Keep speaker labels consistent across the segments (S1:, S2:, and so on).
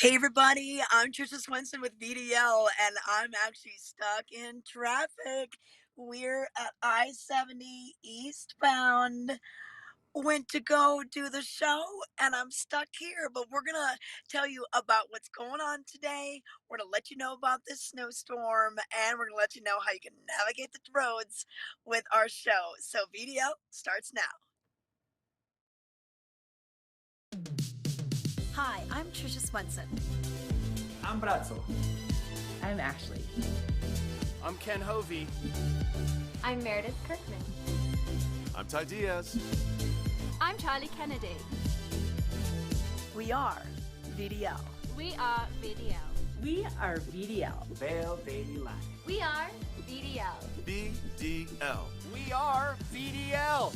S1: Hey everybody, I'm Tricia Swenson with VDL and I'm actually stuck in traffic. We're at I-70 eastbound. Went to go do the show and I'm stuck here, but we're gonna tell you about what's going on today. We're gonna let you know about this snowstorm and we're gonna let you know how you can navigate the roads with our show. So VDL starts now. Hi, I'm Tricia Swenson.
S2: I'm Brazzo.
S3: I'm Ashley.
S4: I'm Ken Hovey.
S5: I'm Meredith Kirkman.
S4: I'm Ty Diaz.
S5: I'm Charlie Kennedy.
S1: We are VDL.
S5: We are VDL.
S3: We are VDL.
S2: Vail Daily Life.
S5: We are VDL.
S4: BDL.
S6: We are VDL.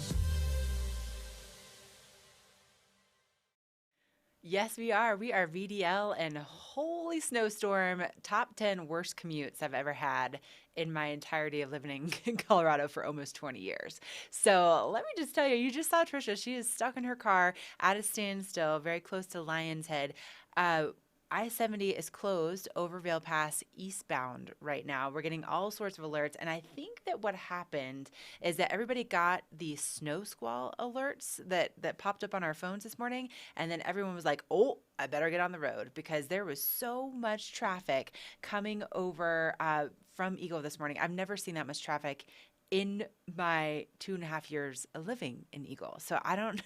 S3: Yes, we are. We are VDL, and holy snowstorm, top 10 worst commutes I've ever had in my entirety of living in Colorado for almost 20 years. So let me just tell you, you just saw Tricia. She is stuck in her car at a standstill, very close to Lion's Head. I-70 is closed over Vail Pass eastbound right now. We're getting all sorts of alerts. And I think that what happened is that everybody got the snow squall alerts that popped up on our phones this morning. And then everyone was like, oh, I better get on the road because there was so much traffic coming over from Eagle this morning. I've never seen that much traffic in my 2.5 years of living in Eagle. So I don't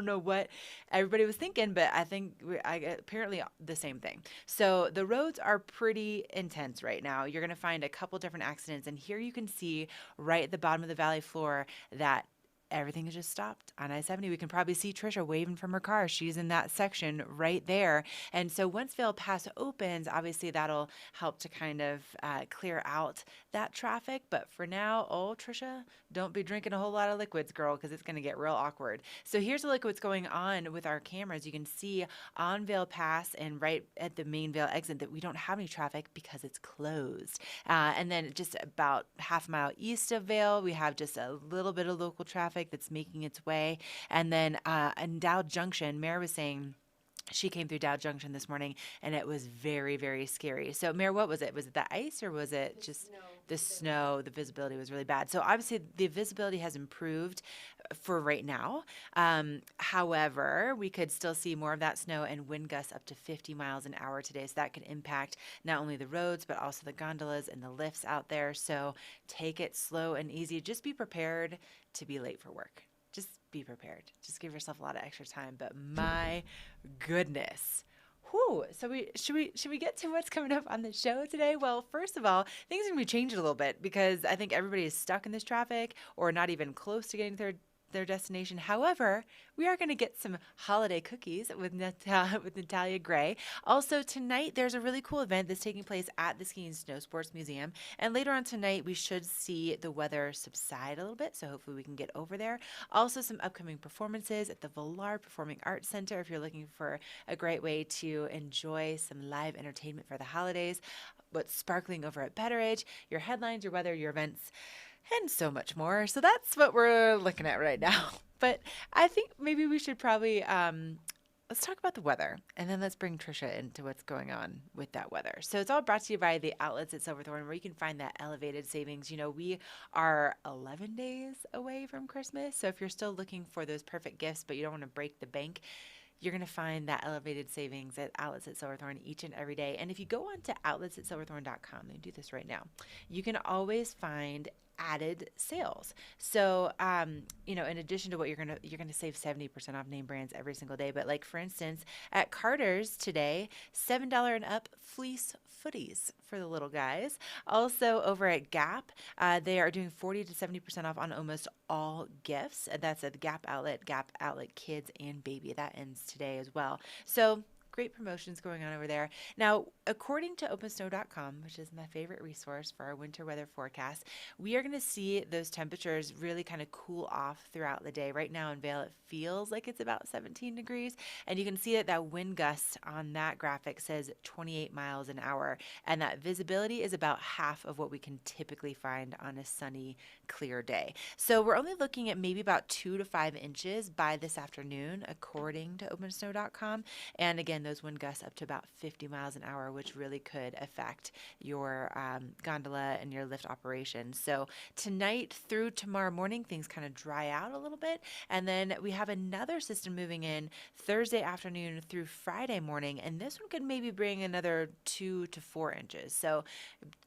S3: know what everybody was thinking, but I think apparently the same thing. So the roads are pretty intense right now. You're going to find a couple different accidents, and here you can see right at the bottom of the valley floor that everything has just stopped on I-70. We can probably see Tricia waving from her car. She's in that section right there. And so once Vail Pass opens, obviously that'll help to kind of clear out that traffic. But for now, oh, Tricia, don't be drinking a whole lot of liquids, girl, because it's going to get real awkward. So here's a look at what's going on with our cameras. You can see on Vail Pass and right at the main Vail exit that we don't have any traffic because it's closed. And then just about half a mile east of Vail, we have just a little bit of local traffic that's making its way. And then in Dow Junction, Mare was saying she came through Dow Junction this morning and it was very, very scary. So Mare, what was it? Was it the ice or was it just the snow? The visibility was really bad. So obviously the visibility has improved for right now. However, we could still see more of that snow and wind gusts up to 50 miles an hour today. So that could impact not only the roads, but also the gondolas and the lifts out there. So take it slow and easy. Just be prepared to be late for work. Just be prepared. Just give yourself a lot of extra time. But my goodness. Whew. So should we get to what's coming up on the show today? Well, first of all, things are going to be changing a little bit because I think everybody is stuck in this traffic or not even close to getting to their destination. However, we are going to get some holiday cookies with Natalia Gray. Also tonight, there's a really cool event that's taking place at the Ski and Snow Sports Museum. And later on tonight, we should see the weather subside a little bit. So hopefully we can get over there. Also some upcoming performances at the Villard Performing Arts Center if you're looking for a great way to enjoy some live entertainment for the holidays. What's sparkling over at Betteridge, your headlines, your weather, your events, and so much more. So that's what we're looking at right now. But I think maybe we should probably let's talk about the weather, and then let's bring Tricia into what's going on with that weather. So it's all brought to you by the outlets at Silverthorne, where you can find that elevated savings. You know, we are 11 days away from Christmas. So if you're still looking for those perfect gifts, but you don't want to break the bank, you're going to find that elevated savings at Outlets at Silverthorne each and every day. And if you go on to outletsasilverthorne.com, they do this right now, you can always find added sales. So, in addition to what you're gonna save 70% off name brands every single day. But like for instance, at Carter's today, $7 and up fleece footies for the little guys. Also over at Gap, they are doing 40 to 70% off on almost all gifts. That's at the Gap Outlet Kids and Baby. That ends today as well. So great promotions going on over there. Now, according to opensnow.com, which is my favorite resource for our winter weather forecast, we are going to see those temperatures really kind of cool off throughout the day. Right now in Vail, it feels like it's about 17 degrees, and you can see that wind gust on that graphic says 28 miles an hour, and that visibility is about half of what we can typically find on a sunny, clear day. So we're only looking at maybe about 2 to 5 inches by this afternoon, according to opensnow.com. And again, and those wind gusts up to about 50 miles an hour, which really could affect your gondola and your lift operation. So tonight through tomorrow morning, things kind of dry out a little bit. And then we have another system moving in Thursday afternoon through Friday morning. And this one could maybe bring another 2 to 4 inches. So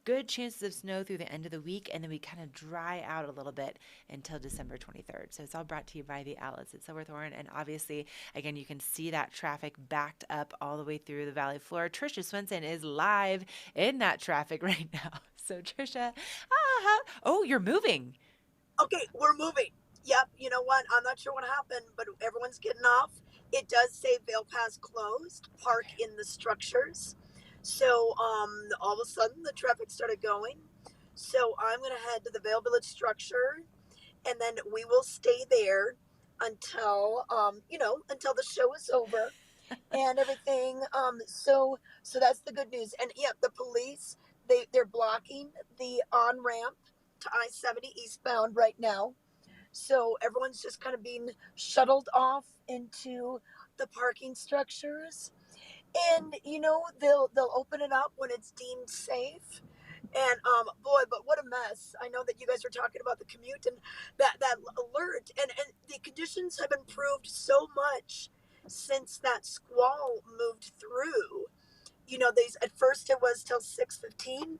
S3: good chances of snow through the end of the week. And then we kind of dry out a little bit until December 23rd. So it's all brought to you by the outlets at Silverthorne. And obviously, again, you can see that traffic backed up all the way through the valley floor. Tricia Swenson is live in that traffic right now. So Tricia, oh, you're moving.
S1: Okay, we're moving. Yep, you know what? I'm not sure what happened, but everyone's getting off. It does say Vail Pass closed, park in the structures. So all of a sudden the traffic started going. So I'm going to head to the Vail Village structure, and then we will stay there until, until the show is over and everything. So that's the good news. And yeah, the police, they're blocking the on-ramp to I-70 eastbound right now. So everyone's just kind of being shuttled off into the parking structures. And, they'll open it up when it's deemed safe. And boy, but what a mess. I know that you guys were talking about the commute and that alert. And the conditions have improved so much since that squall moved through. At first it was till 6:15,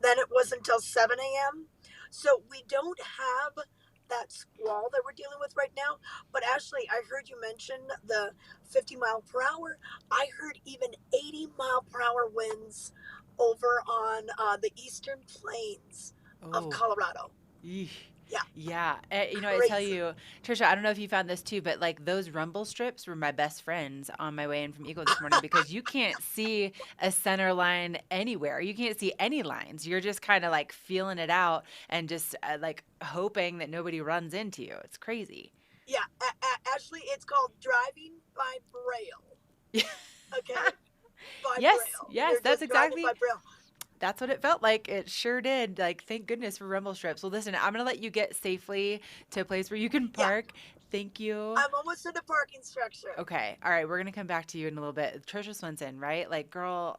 S1: then it was until 7 a.m. So we don't have that squall that we're dealing with right now. But Ashley, I heard you mention the 50 mile per hour. I heard even 80 mile per hour winds over on the eastern plains of Colorado.
S3: Eesh.
S1: Yeah.
S3: Yeah. I tell you, Tricia, I don't know if you found this too, but like those rumble strips were my best friends on my way in from Eagle this morning because you can't see a center line anywhere. You can't see any lines. You're just kind of like feeling it out and just like hoping that nobody runs into you. It's crazy.
S1: Yeah. Actually, it's called driving by braille. Okay. By
S3: yes.
S1: braille.
S3: Yes.
S1: You're
S3: that's
S1: just driving
S3: exactly.
S1: by braille.
S3: That's what it felt like. It sure did. Like, thank goodness for rumble strips. Well, listen, I'm going to let you get safely to a place where you can park. Yeah. Thank you.
S1: I'm almost in the parking structure.
S3: Okay. All right. We're going to come back to you in a little bit. Tricia Swenson, right? Like, girl,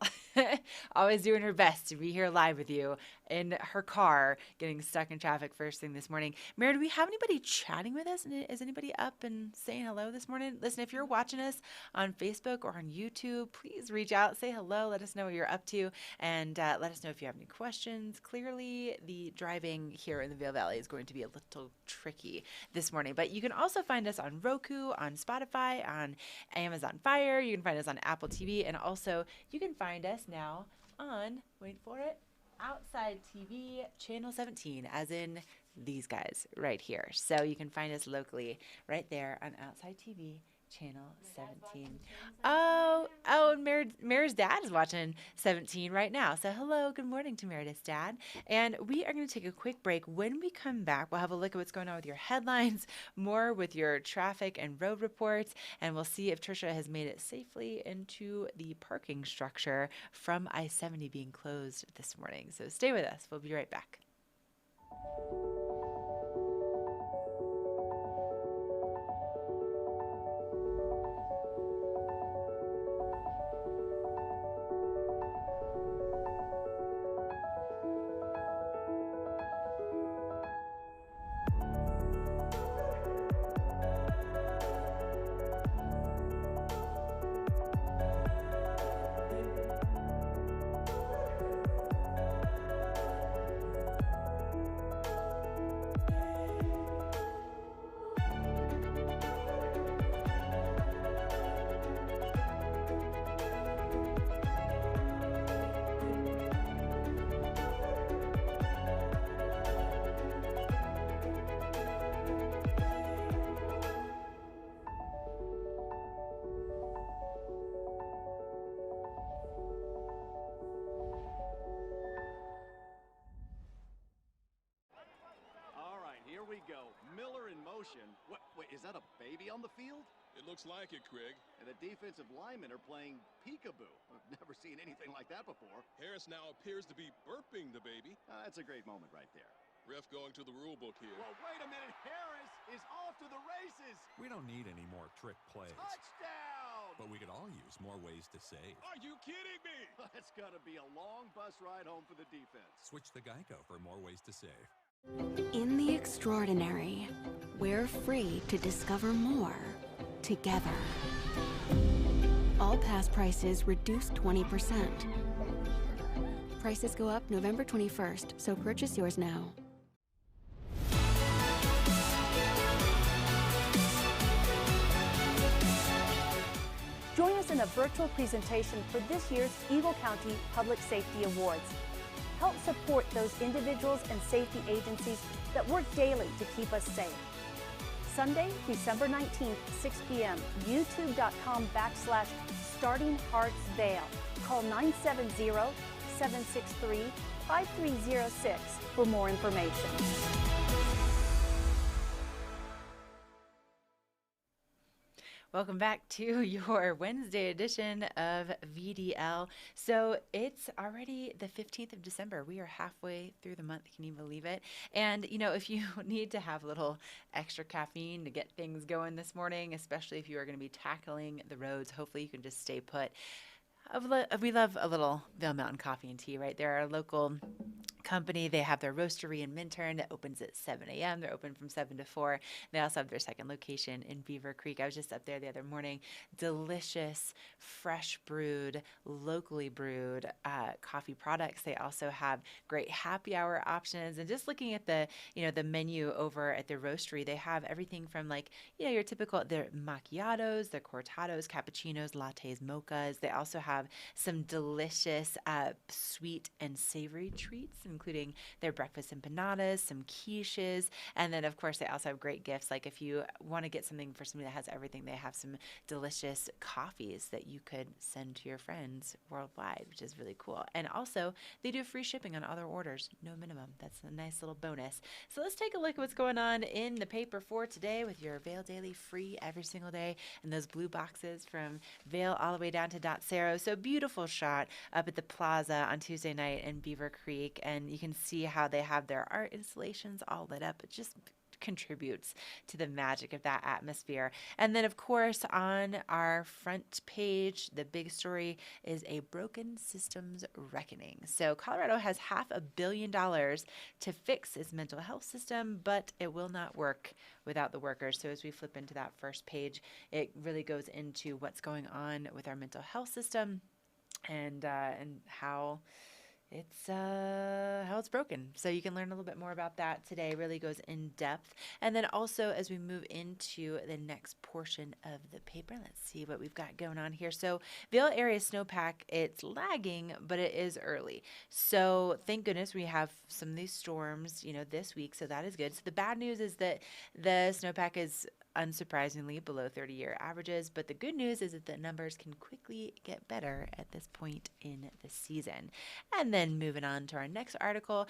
S3: always doing her best to be here live with you in her car, getting stuck in traffic first thing this morning. Mary, do we have anybody chatting with us? Is anybody up and saying hello this morning? Listen, if you're watching us on Facebook or on YouTube, please reach out, say hello, let us know what you're up to, and let us know if you have any questions. Clearly, the driving here in the Vail Valley is going to be a little tricky this morning, but you can also find us on Roku, on Spotify, on Amazon Fire. You can find us on Apple TV, and also you can find us now on, wait for it, Outside TV Channel 17, as in these guys right here. So you can find us locally right there on Outside TV Channel 17. Oh, and Meredith's dad is watching 17 right now. So hello, good morning to Meredith's dad. And we are going to take a quick break. When we come back, we'll have a look at what's going on with your headlines, more with your traffic and road reports, and we'll see if Tricia has made it safely into the parking structure from I-70 being closed this morning. So stay with us. We'll be right back.
S4: Wait, is that a baby on the field?
S7: It looks like it, Craig.
S4: And the defensive linemen are playing peekaboo. I've never seen anything like that before.
S7: Harris now appears to be burping the baby.
S4: That's a great moment right there.
S7: Ref going to the rule book here.
S4: Well, wait a minute. Harris is off to the races.
S8: We don't need any more trick plays.
S4: Touchdown!
S8: but we could all use more ways to save.
S7: Are you kidding me?
S4: That's got to be a long bus ride home for the defense.
S8: Switch to Geico for more ways to save.
S9: In the extraordinary, we're free to discover more together. All pass prices reduced 20%. Prices go up November 21st, so purchase yours now.
S10: Join us in a virtual presentation for this year's Eagle County Public Safety Awards. Help support those individuals and safety agencies that work daily to keep us safe. Sunday, December 19th, 6 p.m., youtube.com/Starting Hearts Vail. Call 970-763-5306 for more information.
S3: Welcome back to your Wednesday edition of VDL. So it's already the 15th of December. We are halfway through the month. Can you believe it? And, you know, if you need to have a little extra caffeine to get things going this morning, especially if you are going to be tackling the roads, hopefully you can just stay put. We love a little Vail Mountain coffee and tea, right? They're our local company. They have their roastery in Minturn that opens at 7 a.m. They're open from 7 to 4. They also have their second location in Beaver Creek. I was just up there the other morning. Delicious, fresh brewed, locally brewed coffee products. They also have great happy hour options. And just looking at the menu over at the roastery, they have everything from your typical their macchiatos, their cortados, cappuccinos, lattes, mochas. They also have some delicious sweet and savory treats, including their breakfast empanadas, some quiches, and then of course they also have great gifts. Like if you want to get something for somebody that has everything, they have some delicious coffees that you could send to your friends worldwide, which is really cool. And also they do free shipping on other orders, no minimum. That's a nice little bonus. So let's take a look at what's going on in the paper for today with your Vail Daily free every single day, and those blue boxes from Vail all the way down to Dot Cerro. So beautiful shot up at the plaza on Tuesday night in Beaver Creek, and you can see how they have their art installations all lit up. It just contributes to the magic of that atmosphere. And then of course on our front page, the big story is a broken systems reckoning. So Colorado has $500 million to fix its mental health system, but it will not work without the workers. So as we flip into that first page, it really goes into what's going on with our mental health system and how it's broken. So you can learn a little bit more about that today. It really goes in depth. And then also as we move into the next portion of the paper, let's see what we've got going on here. So Vail area snowpack, it's lagging, but it is early. So thank goodness we have some of these storms, this week. So that is good. So the bad news is that the snowpack is unsurprisingly below 30-year averages, but the good news is that the numbers can quickly get better at this point in the season. And then moving on to our next article,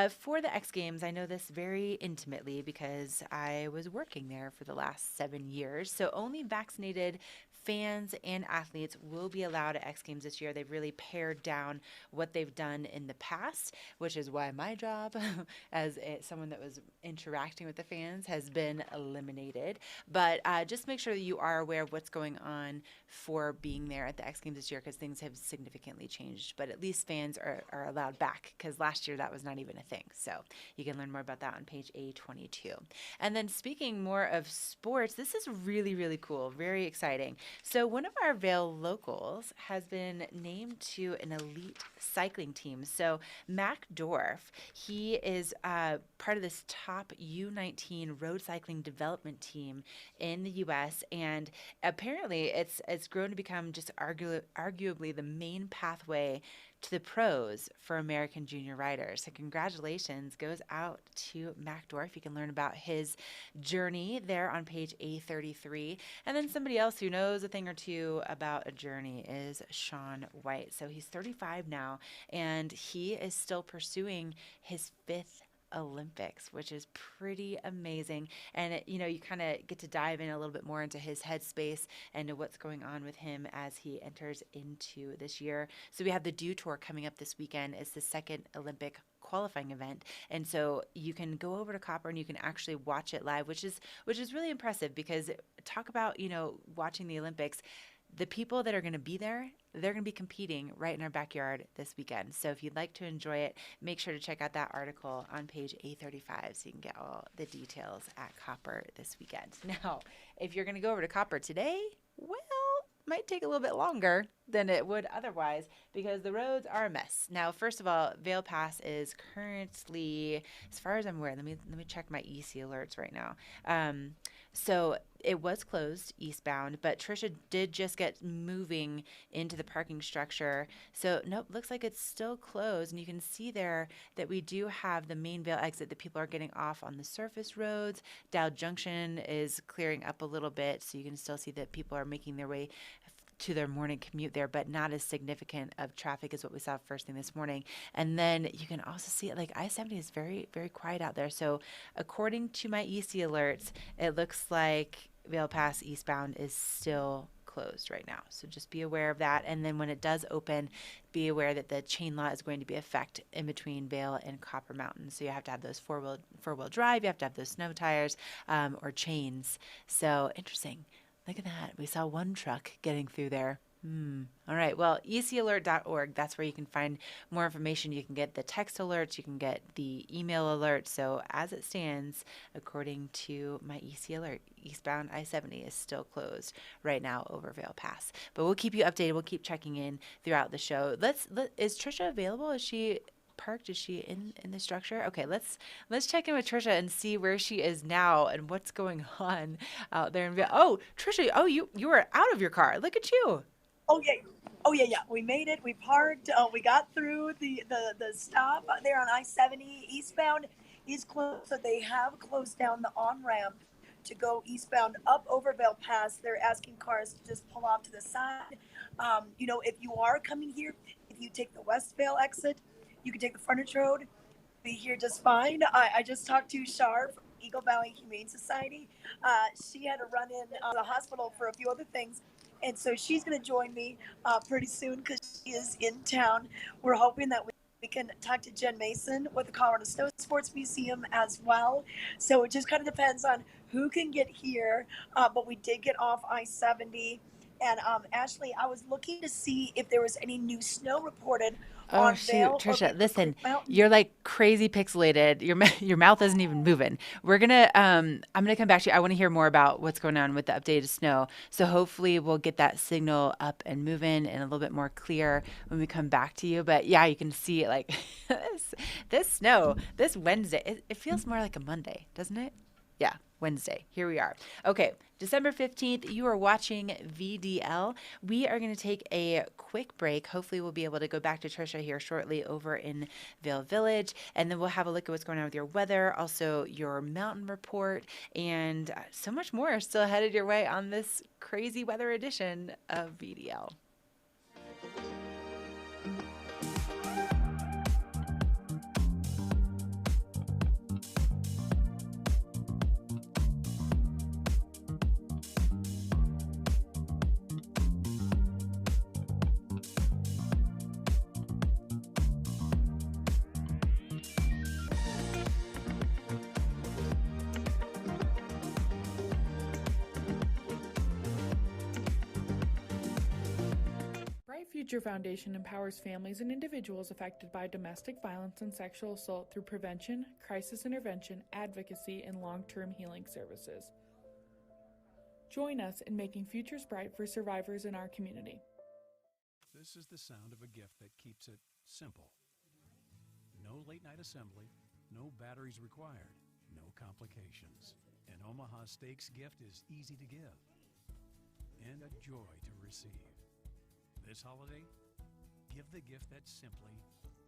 S3: for the X Games, I know this very intimately because I was working there for the last 7 years. So only vaccinated fans and athletes will be allowed at X Games this year. They've really pared down what they've done in the past, which is why my job as someone that was interacting with the fans has been eliminated. But just make sure that you are aware of what's going on for being there at the X Games this year, because things have significantly changed. But at least fans are allowed back, because last year that was not even a thing. So you can learn more about that on page A22. And then speaking more of sports, this is really, really cool, very exciting. So one of our Vail locals has been named to an elite cycling team. So Mac Dorf, he is part of this top U19 road cycling development team in the U.S. And apparently it's grown to become just arguably the main pathway to the pros for American junior riders. So congratulations goes out to Mac Dorf. You can learn about his journey there on page A33. And then somebody else who knows a thing or two about a journey is Sean White. So he's 35 now, and he is still pursuing his 5th Olympics, which is pretty amazing. And you kind of get to dive in a little bit more into his headspace and to what's going on with him as he enters into this year. So we have the Dew Tour coming up this weekend. It's the second Olympic qualifying event, and so you can go over to Copper and you can actually watch it live, which is really impressive, because talk about watching the Olympics. the people that are going to be there, they're going to be competing right in our backyard this weekend. So if you'd like to enjoy it, make sure to check out that article on page 835 so you can get all the details at Copper this weekend. Now, if you're going to go over to Copper today, well, might take a little bit longer than it would otherwise because the roads are a mess. Now, first of all, Vail Pass is currently, as far as I'm aware, let me check my EC alerts right now. So it was closed eastbound, but Tricia did just get moving into the parking structure. So nope, looks like it's still closed. And you can see there that we do have the main Vail exit that people are getting off on the surface roads. Dow Junction is clearing up a little bit, so you can still see that people are making their way to their morning commute there, but not as significant of traffic as what we saw first thing this morning. And then you can also see like I-70 is very, very quiet out there. So according to my EC alerts, it looks like Vail Pass eastbound is still closed right now. So just be aware of that. And then when it does open, be aware that the chain law is going to be effect in between Vail and Copper Mountain. So you have to have those four-wheel drive, you have to have those snow tires or chains. So interesting. Look at that. We saw one truck getting through there. All right. Well, ecalert.org, that's where you can find more information. You can get the text alerts. You can get the email alerts. So as it stands, according to my EC alert, eastbound I-70 is still closed right now over Vail Pass. But we'll keep you updated. We'll keep checking in throughout the show. Is Tricia available? Is she parked? Is she in the structure? Okay, let's check in with Tricia and see where she is now and what's going on out there in Vail. Oh, Tricia, you were out of your car. Look at you.
S1: Oh yeah. We made it. We parked. We got through the stop there on I-70 eastbound is closed. So they have closed down the on-ramp to go eastbound up over Vail Pass. They're asking cars to just pull off to the side. If you are coming here, if you take the West Vail exit, you can take the frontage road, be here just fine. I just talked to Char from Eagle Valley Humane Society. She had to run in the hospital for a few other things. And so she's going to join me pretty soon because she is in town. We're hoping that we can talk to Jen Mason with the Colorado Snow Sports Museum as well. So it just kind of depends on who can get here. But we did get off I-70. And Ashley, I was looking to see if there was any new snow reported.
S3: Oh shoot, Tricia, listen, you're like crazy pixelated. Your mouth isn't even moving. We're gonna I'm gonna come back to you. I want to hear more about what's going on with the updated snow. So hopefully we'll get that signal up and moving and a little bit more clear when we come back to you. But yeah, you can see like this snow this Wednesday. It feels more like a Monday, doesn't it? Yeah, Wednesday. Here we are. Okay, December 15th, you are watching VDL. We are going to take a quick break. Hopefully, we'll be able to go back to Tricia here shortly over in Vail Village, and then we'll have a look at what's going on with your weather, also your mountain report, and so much more still headed your way on this crazy weather edition of VDL.
S11: Future Foundation empowers families and individuals affected by domestic violence and sexual assault through prevention, crisis intervention, advocacy, and long-term healing services. Join us in making futures bright for survivors in our community.
S8: This is the sound of a gift that keeps it simple. No late-night assembly, no batteries required, no complications. An Omaha Steaks gift is easy to give and a joy to receive. This holiday, give the gift that's simply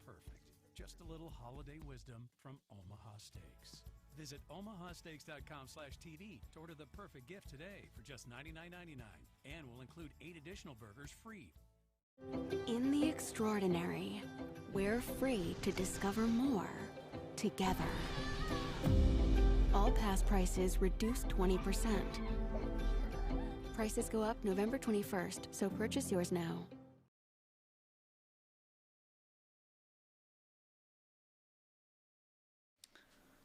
S8: perfect. Just a little holiday wisdom from Omaha Steaks. Visit omahasteaks.com/TV to order the perfect gift today for just $99.99, and we'll include 8 additional burgers free.
S9: In the extraordinary, we're free to discover more together. All pass prices reduced 20%. Prices go up November 21st, so purchase yours now.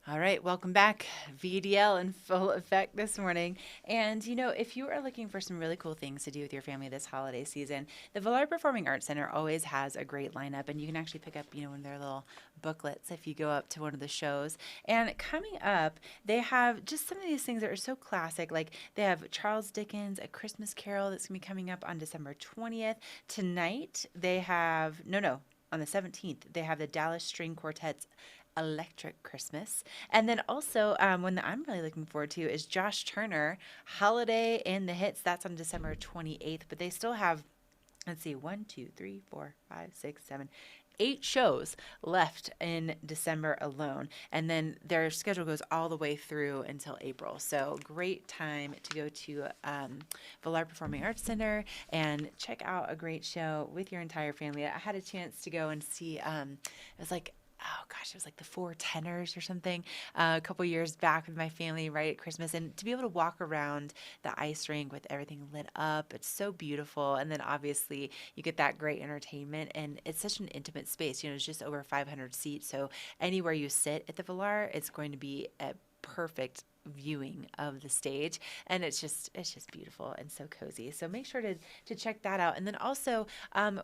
S3: All right, welcome back. VDL in full effect this morning. And, you know, if you are looking for some really cool things to do with your family this holiday season, the Vail Performing Arts Center always has a great lineup. And you can actually pick up, you know, one of their little booklets if you go up to one of the shows. And coming up, they have just some of these things that are so classic. Like they have Charles Dickens, A Christmas Carol, that's going to be coming up on December 20th. Tonight, they have, on the 17th, they have the Dallas String Quartet's Electric Christmas. And then also one that I'm really looking forward to is Josh Turner, Holiday in the Hits. That's on December 28th. But they still have, let's see, 1, 2, 3, 4, 5, 6, 7, 8 shows left in December alone. And then their schedule goes all the way through until April. So great time to go to Vail Performing Arts Center and check out a great show with your entire family. I had a chance to go and see, it was like, oh gosh, it was like the Four Tenors or something a couple years back with my family right at Christmas. And to be able to walk around the ice rink with everything lit up, it's so beautiful. And then obviously you get that great entertainment, and it's such an intimate space. You know, it's just over 500 seats. So anywhere you sit at the Vail, it's going to be a perfect viewing of the stage, and it's just beautiful and so cozy. So make sure to check that out. And then also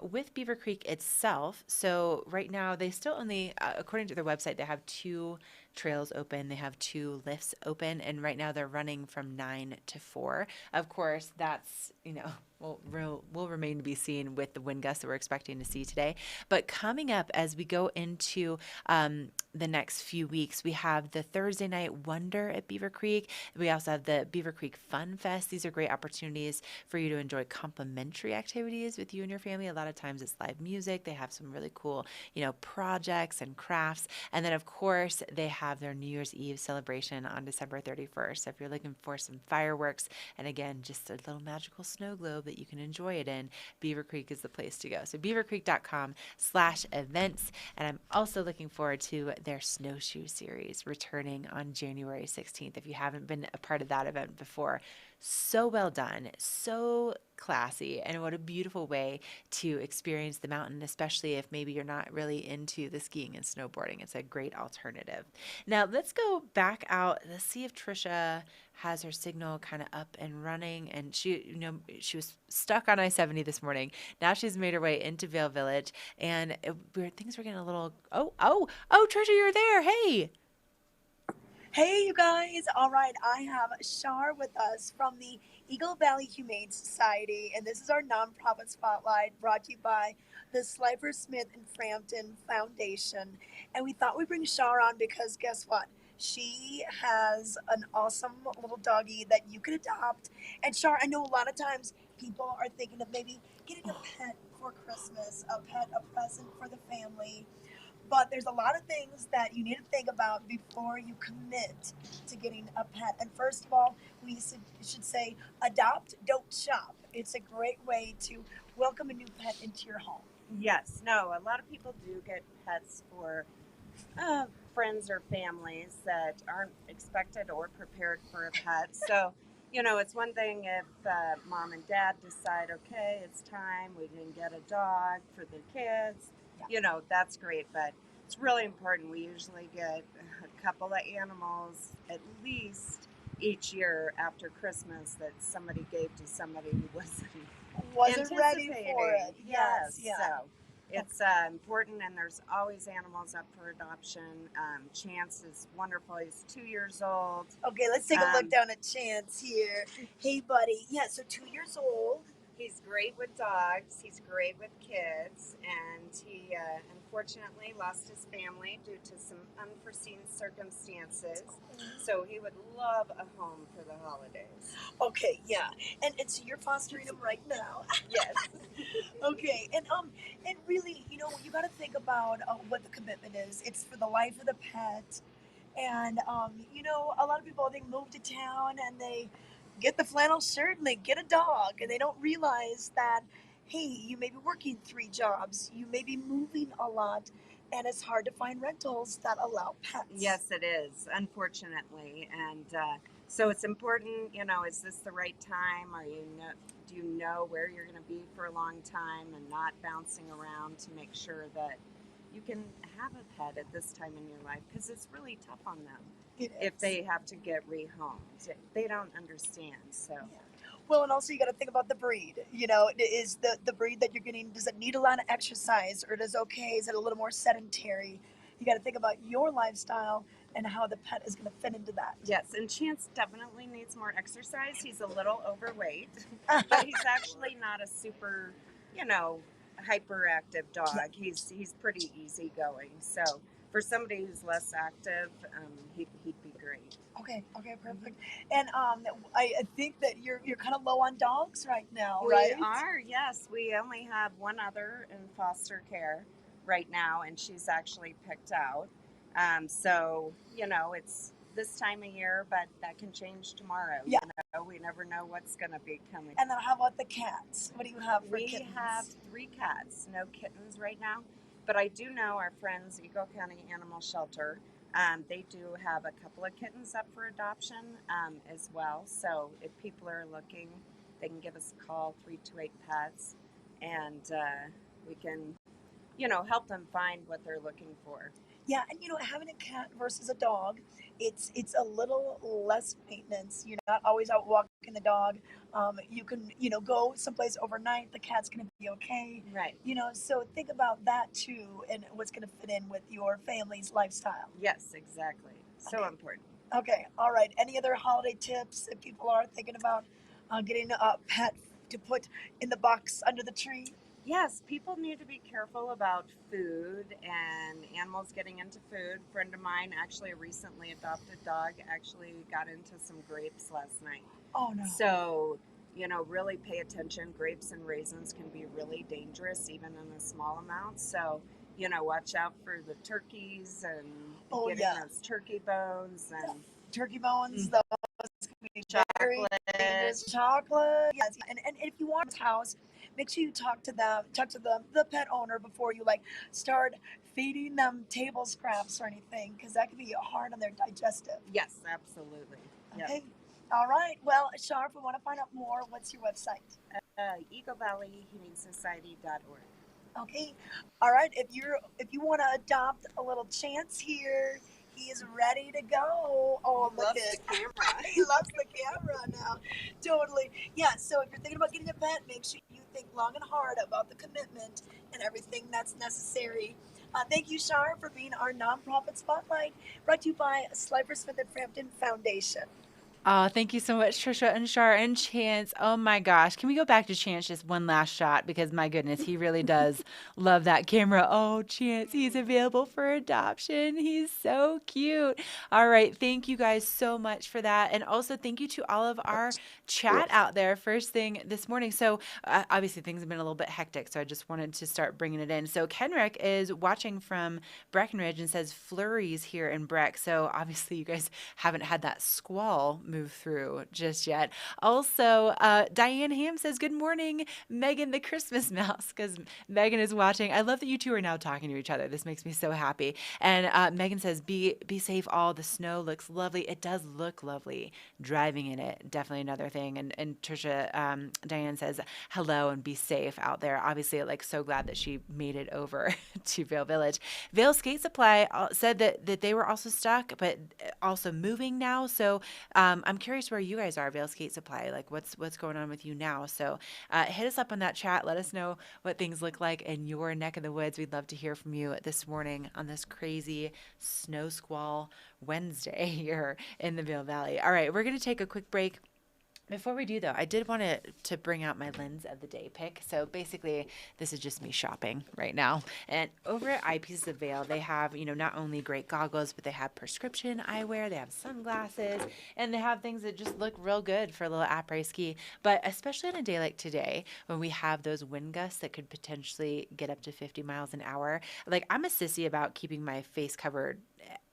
S3: with Beaver Creek itself, so right now they still only according to their website, they have 2 trails open, they have 2 lifts open, and right now they're running from 9 to 4. Of course, that's, you know, will remain to be seen with the wind gusts that we're expecting to see today. But coming up as we go into the next few weeks, we have the Thursday Night Wonder at Beaver Creek. We also have the Beaver Creek Fun Fest. These are great opportunities for you to enjoy complimentary activities with you and your family. A lot of times it's live music. They have some really cool, you know, projects and crafts. And then of course they have their New Year's Eve celebration on December 31st. So if you're looking for some fireworks and again, just a little magical snow globe that you can enjoy it in, Beaver Creek is the place to go. So beavercreek.com/events. And I'm also looking forward to their snowshoe series returning on January 16th. If you haven't been a part of that event before, so well done, so classy, and what a beautiful way to experience the mountain, especially if maybe you're not really into the skiing and snowboarding. It's a great alternative. Now let's go back out. Let's see if Tricia has her signal kind of up and running. And she was stuck on I-70 this morning. Now she's made her way into Vail Village, and things were getting a little. Oh, Tricia, you're there. Hey.
S1: Hey, you guys. All right, I have Char with us from the Eagle Valley Humane Society, and this is our nonprofit spotlight brought to you by the Slifer Smith and Frampton Foundation. And we thought we'd bring Char on because guess what? She has an awesome little doggie that you could adopt. And Char, I know a lot of times people are thinking of maybe getting a pet for Christmas, a present for the family. But there's a lot of things that you need to think about before you commit to getting a pet. And first of all, we should say adopt, don't shop. It's a great way to welcome a new pet into your home.
S12: Yes, no, a lot of people do get pets for friends or families that aren't expected or prepared for a pet. So, you know, it's one thing if mom and dad decide, okay, it's time, we can get a dog for the kids. You know, that's great, but it's really important. We usually get a couple of animals at least each year after Christmas that somebody gave to somebody who wasn't
S1: ready for it.
S12: Yes. So it's important, and there's always animals up for adoption. Chance is wonderful. He's 2 years old.
S1: Okay, let's take a look down at Chance here. Hey, buddy. Yeah, so 2 years old.
S12: He's great with dogs. He's great with kids, and he unfortunately lost his family due to some unforeseen circumstances. So he would love a home for the holidays.
S1: Okay, yeah, and so you're fostering him right now.
S12: Yes.
S1: Okay, and really, you know, you got to think about what the commitment is. It's for the life of the pet, and you know, a lot of people, they move to town and they get the flannel shirt and they get a dog, and they don't realize that, hey, you may be working 3 jobs, you may be moving a lot, and it's hard to find rentals that allow pets.
S12: Yes, it is, unfortunately. And so it's important, you know, is this the right time? Do you know where you're going to be for a long time and not bouncing around to make sure that you can have a pet at this time in your life, because it's really tough on them
S1: If
S12: they have to get rehomed. They don't understand. So.
S1: Yeah. Well, and also you got to think about the breed. You know, is the breed that you're getting, does it need a lot of exercise, or is it okay? Is it a little more sedentary? You got to think about your lifestyle and how the pet is going to fit into that.
S12: Yes, and Chance definitely needs more exercise. He's a little overweight, but he's actually not a super, hyperactive dog. He's pretty easygoing. So for somebody who's less active, he'd be great.
S1: Okay, perfect. And I think that you're kind of low on dogs right now,
S12: We
S1: right?
S12: are, yes. We only have one other in foster care right now, and she's actually picked out. So, it's this time of year, but that can change tomorrow.
S1: Yeah.
S12: We never know what's going to be coming.
S1: And then how about the cats? What do you have for
S12: We
S1: kittens?
S12: have 3 cats, no kittens right now. But I do know our friends, Eagle County Animal Shelter, they do have a couple of kittens up for adoption as well. So if people are looking, they can give us a call, 328 Pets, and we can, help them find what they're looking for.
S1: Yeah, and having a cat versus a dog, it's a little less maintenance. You're not always out walking the dog. You can go someplace overnight. The cat's gonna be okay.
S12: Right.
S1: So think about that too, and what's gonna fit in with your family's lifestyle.
S12: Yes, exactly. So important.
S1: Okay, all right. Any other holiday tips if people are thinking about getting a pet to put in the box under the tree?
S12: Yes, people need to be careful about food and animals getting into food. A friend of mine, actually a recently adopted dog, actually got into some grapes last night.
S1: Oh, no.
S12: So, really pay attention. Grapes and raisins can be really dangerous, even in a small amount. So, watch out for the turkeys and getting those turkey bones and
S1: turkey bones. Those can be very dangerous. Chocolate. Yes. And if you want a house, make sure you talk to the pet owner before you start feeding them table scraps or anything, because that can be hard on their digestive.
S12: Yes, absolutely.
S1: Okay. Yep. All right. Well, Char, if we want to find out more, what's your website?
S12: EagleValleyHumaneSociety.org.
S1: Okay. All right. If you want to adopt a little Chance here, he is ready to go. Oh,
S12: look at the camera.
S1: He loves the camera now. Totally. Yeah. So if you're thinking about getting a pet, make sure you think long and hard about the commitment and everything that's necessary. Thank you, Char, for being our nonprofit spotlight, brought to you by Slipher Smith and Frampton Foundation.
S3: Oh, thank you so much, Tricia and Char and Chance. Oh my gosh. Can we go back to Chance just one last shot? Because my goodness, he really does love that camera. Oh, Chance, he's available for adoption. He's so cute. All right. Thank you guys so much for that. And also thank you to all of our chat out there first thing this morning. So obviously things have been a little bit hectic, so I just wanted to start bringing it in. So Kenrick is watching from Breckenridge and says flurries here in Breck. So obviously you guys haven't had that squall move through just yet. Also, Diane Ham says, good morning, Megan the Christmas mouse, because Megan is watching. I love that you two are now talking to each other. This makes me so happy. And Megan says, be safe all. The snow looks lovely. It does look lovely. Driving in it, definitely another thing. And Tricia, Diane says, hello and be safe out there. Obviously, so glad that she made it over to Vail Village. Vail Skate Supply said that they were also stuck, but also moving now. So I'm curious where you guys are, Vail Skate Supply. What's going on with you now? So hit us up on that chat. Let us know what things look like in your neck of the woods. We'd love to hear from you this morning on this crazy snow squall Wednesday here in the Vail Valley. All right, we're going to take a quick break. Before we do, though, I did want to bring out my lens of the day pick. So basically, this is just me shopping right now. And over at Eyepieces of Vail, they have, not only great goggles, but they have prescription eyewear, they have sunglasses, and they have things that just look real good for a little après ski. But especially on a day like today, when we have those wind gusts that could potentially get up to 50 miles an hour, I'm a sissy about keeping my face covered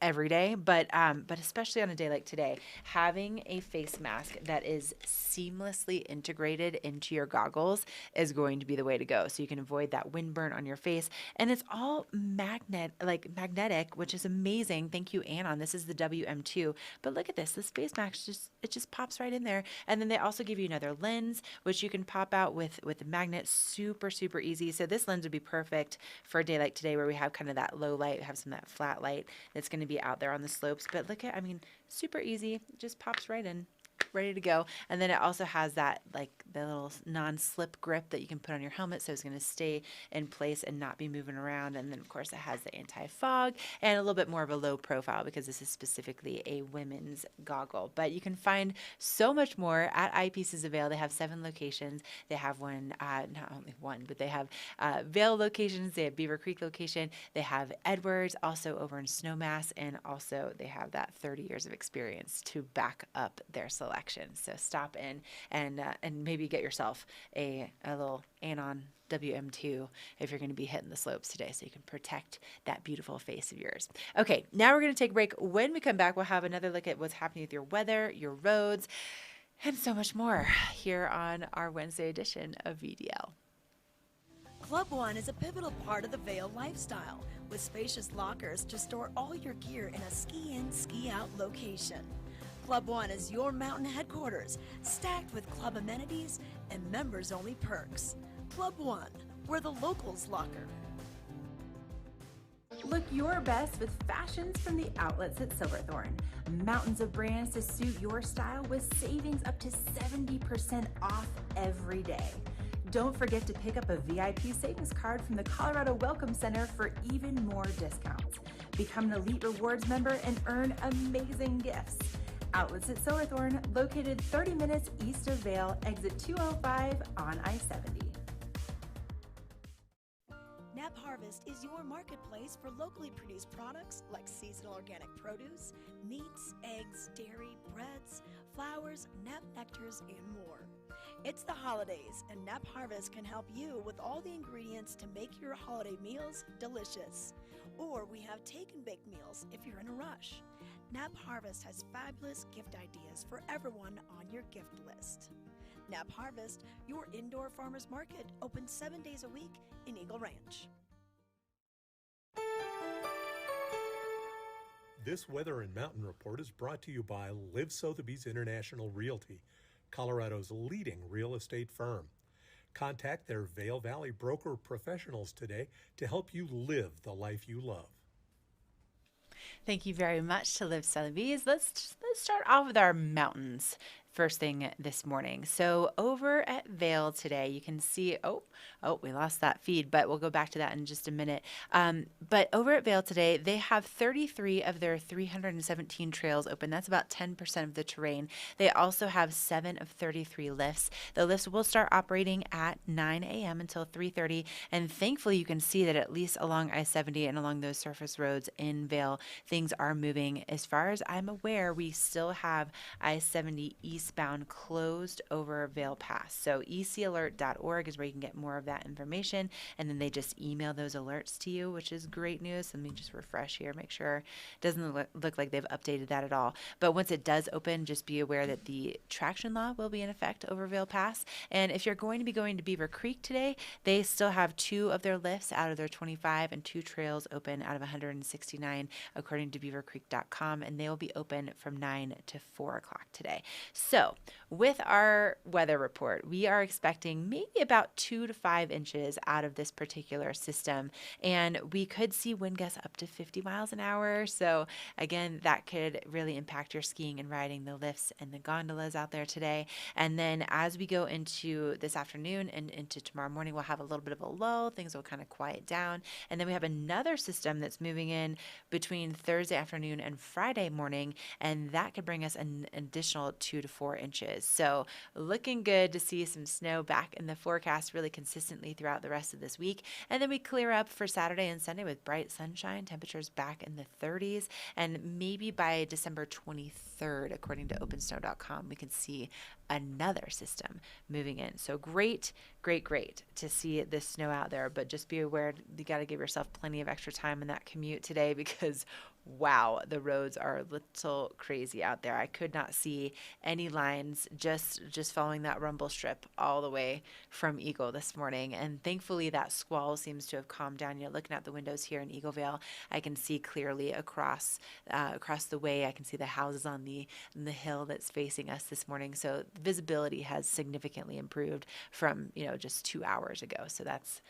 S3: every day, but especially on a day like today, having a face mask that is seamlessly integrated into your goggles is going to be the way to go. So you can avoid that wind burn on your face. And it's all magnetic, which is amazing. Thank you, Anon. This is the WM2. But look at this. This face mask just pops right in there. And then they also give you another lens, which you can pop out with the magnet. Super, super easy. So this lens would be perfect for a day like today where we have kind of that low light, we have some of that flat light that's going to be out there on the slopes. But look at, I mean, super easy. It just pops right in, ready to go. And then it also has that, like, the little non-slip grip that you can put on your helmet, so it's going to stay in place and not be moving around. And then of course it has the anti-fog and a little bit more of a low profile because this is specifically a women's goggle. But you can find so much more at Eyepieces of Vail. They have 7 locations. They have one, not only one, but they have Vail locations. They have Beaver Creek location. They have Edwards, also over in Snowmass, and also they have that 30 years of experience to back up their selection. So stop in and maybe get yourself a little Anon WM2 if you're going to be hitting the slopes today, so you can protect that beautiful face of yours. Okay, now we're going to take a break. When we come back, we'll have another look at what's happening with your weather, your roads, and so much more here on our Wednesday edition of VDL.
S1: Club One is a pivotal part of the Vail lifestyle, with spacious lockers to store all your gear in a ski-in, ski-out location. Club One is your mountain headquarters, stacked with club amenities and members-only perks. Club One, where the locals locker.
S13: Look your best with fashions from the outlets at Silverthorne. Mountains of brands to suit your style with savings up to 70% off every day. Don't forget to pick up a VIP savings card from the Colorado Welcome Center for even more discounts. Become an Elite Rewards member and earn amazing gifts. Outlets at Silverthorne, located 30 minutes east of Vail, exit 205 on I-70.
S1: Nap Harvest is your marketplace for locally produced products like seasonal organic produce, meats, eggs, dairy, breads, flowers, nap nectars, and more. It's the holidays, and Nap Harvest can help you with all the ingredients to make your holiday meals delicious. Or we have take and bake meals if you're in a rush. Nap Harvest has fabulous gift ideas for everyone on your gift list. Nap Harvest, your indoor farmers market, open 7 days a week in Eagle Ranch.
S14: This Weather and Mountain Report is brought to you by Live Sotheby's International Realty, Colorado's leading real estate firm. Contact their Vail Valley broker professionals today to help you live the life you love.
S3: Thank you very much to Live Sotheby's. Let's start off with our mountains first thing this morning. So over at Vail today, you can see, oh, we lost that feed, but we'll go back to that in just a minute. But over at Vail today, they have 33 of their 317 trails open. That's about 10% of the terrain. They also have 7 of 33 lifts. The lifts will start operating at 9 a.m. until 3:30. And thankfully, you can see that at least along I-70 and along those surface roads in Vail, things are moving. As far as I'm aware, we still have I-70 eastbound closed over Vail Pass. So ecalert.org is where you can get more of that information, and then they just email those alerts to you, which is great news. Let me just refresh here, make sure it doesn't look like they've updated that at all. But once it does open, just be aware that the traction law will be in effect over Vail Pass. And if you're going to be going to Beaver Creek today, they still have 2 of their lifts out of their 25 and 2 trails open out of 169 according to beavercreek.com, and they will be open from 9 to 4 o'clock today. So with our weather report, we are expecting maybe about 2 to 5 inches out of this particular system, and we could see wind gusts up to 50 miles an hour. So again, that could really impact your skiing and riding, the lifts and the gondolas out there today. And then as we go into this afternoon and into tomorrow morning, we'll have a little bit of a lull. Things will kind of quiet down. And then we have another system that's moving in between Thursday afternoon and Friday morning, and that could bring us an additional 2 to 4 inches. So looking good to see some snow back in the forecast really consistently throughout the rest of this week. And then we clear up for Saturday and Sunday with bright sunshine, temperatures back in the 30s, and maybe by December 23rd, according to opensnow.com, we can see another system moving in. So great to see this snow out there, but just be aware you got to give yourself plenty of extra time in that commute today because wow, the roads are a little crazy out there. I could not see any lines just following that rumble strip all the way from Eagle this morning. And thankfully that squall seems to have calmed down. You're looking at the windows here in Eagle Vail. I can see clearly across the way. I can see the houses on the hill that's facing us this morning. So visibility has significantly improved from, just 2 hours ago. So that's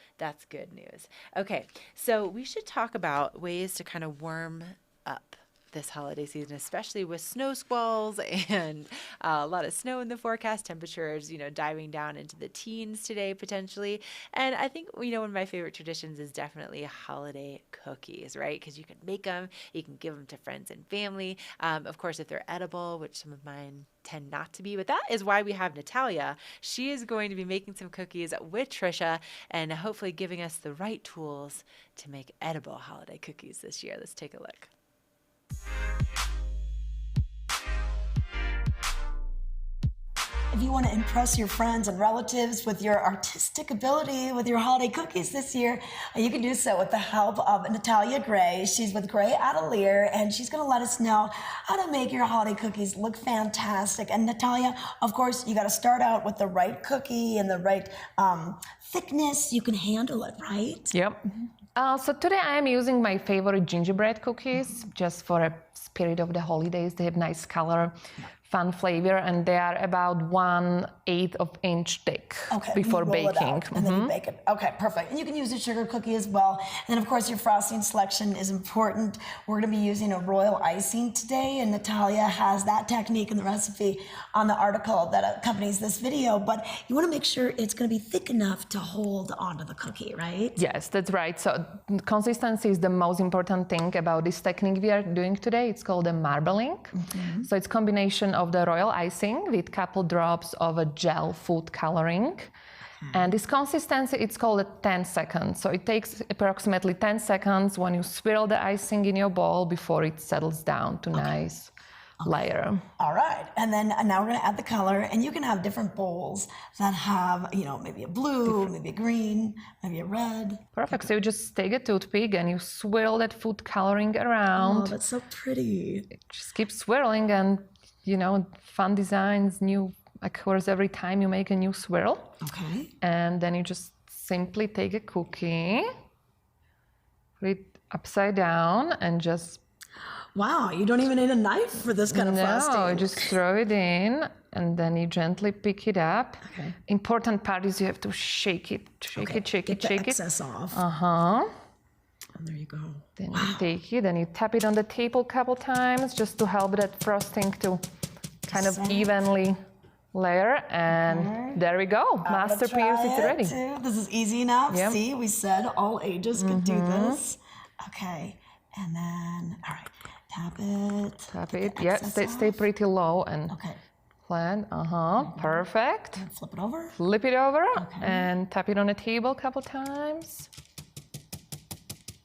S3: good news. Okay, so we should talk about ways to kind of warm up this holiday season, especially with snow squalls and a lot of snow in the forecast. Temperatures, diving down into the teens today potentially. And I think, one of my favorite traditions is definitely holiday cookies, right? Because you can make them, you can give them to friends and family. Of course, if they're edible, which some of mine tend not to be, but that is why we have Natalia. She is going to be making some cookies with Tricia and hopefully giving us the right tools to make edible holiday cookies this year. Let's take a look.
S1: If you want to impress your friends and relatives with your artistic ability with your holiday cookies this year, you can do so with the help of Natalia Gray. She's with Gray Atelier, and she's going to let us know how to make your holiday cookies look fantastic. And Natalia, of course, you got to start out with the right cookie and the right thickness. You can handle it, right?
S15: Yep. So today I am using my favorite gingerbread cookies just for a spirit of the holidays. They have nice color, fun flavor, and they are about 1/8 of inch thick before baking.
S1: And then you bake it. Okay, perfect. And you can use a sugar cookie as well. And then, of course, your frosting selection is important. We're going to be using a royal icing today, and Natalia has that technique in the recipe on the article that accompanies this video. But you want to make sure it's going to be thick enough to hold onto the cookie, right?
S15: Yes, that's right. So consistency is the most important thing about this technique we are doing today. It's called a marbling. Mm-hmm. So it's a combination of the royal icing with couple drops of a gel food coloring. And this consistency, it's called 10 seconds. So it takes approximately 10 seconds when you swirl the icing in your bowl before it settles down to nice layer.
S1: All right. And then now we're going to add the color, and you can have different bowls that have, maybe a blue, maybe a green, maybe a red.
S15: Perfect. So you just take a toothpick and you swirl that food coloring around.
S1: Oh, that's so pretty.
S15: Just keep swirling, and fun designs, new occurs every time you make a new swirl.
S1: Okay.
S15: And then you just simply take a cookie, put it upside down, and just...
S1: Wow, you don't even need a knife for this kind of frosting.
S15: No, just throw it in, and then you gently pick it up.
S1: Okay.
S15: Important part is you have to shake it, shake it.
S1: Get the excess off. And there you go.
S15: Then you take it and you tap it on the table a couple times just to help that frosting to kind of evenly layer. And there we go. Masterpiece is ready.
S1: This is easy enough.
S15: Yep.
S1: See, we said all ages can do this. Okay. And then, all right, tap it.
S15: Tap it. Yeah, stay pretty low and flat. Perfect.
S1: And flip it over.
S15: Flip it over and tap it on the table a couple times.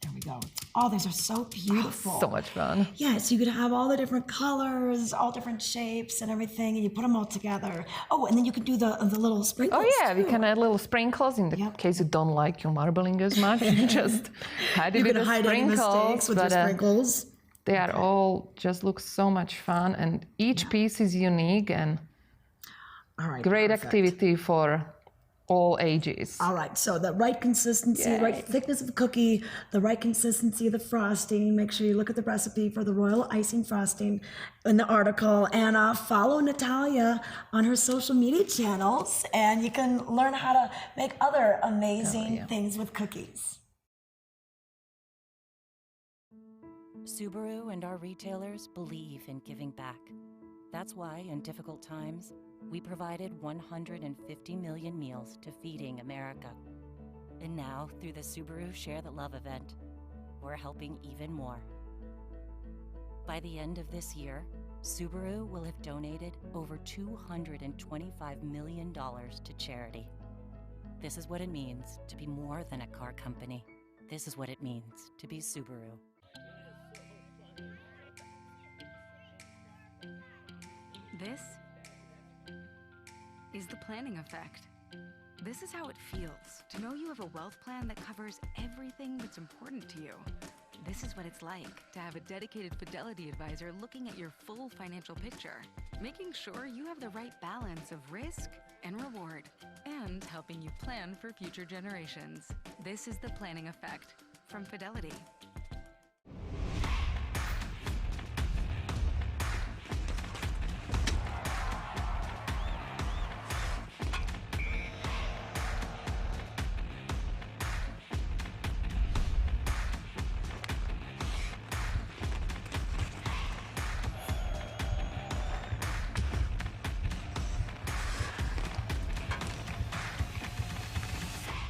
S1: There we go. Oh, these are so beautiful.
S15: So much fun.
S1: Yeah, so you could have all the different colors, all different shapes and everything, and you put them all together. Oh, and then you could do the little sprinkles.
S15: Oh yeah, we can add little sprinkles in the case you don't like your marbling as much. Just add it with the sprinkles.
S1: With your sprinkles.
S15: They are all just look so much fun, and each piece is unique and great activity for all ages.
S1: All right, so the right consistency, right thickness of the cookie, the right consistency of the frosting. Make sure you look at the recipe for the royal icing frosting in the article, and follow Natalia on her social media channels, and you can learn how to make other amazing things with cookies.
S16: Subaru and our retailers believe in giving back. That's why, in difficult times, we provided 150 million meals to Feeding America. And now, through the Subaru Share the Love event, we're helping even more. By the end of this year, Subaru will have donated over $225 million to charity. This is what it means to be more than a car company. This is what it means to be Subaru.
S17: This is the planning effect. This is how it feels to know you have a wealth plan that covers everything that's important to you. This is what it's like to have a dedicated fidelity advisor looking at your full financial picture, making sure you have the right balance of risk and reward, and helping you plan for future generations. This is the planning effect from Fidelity.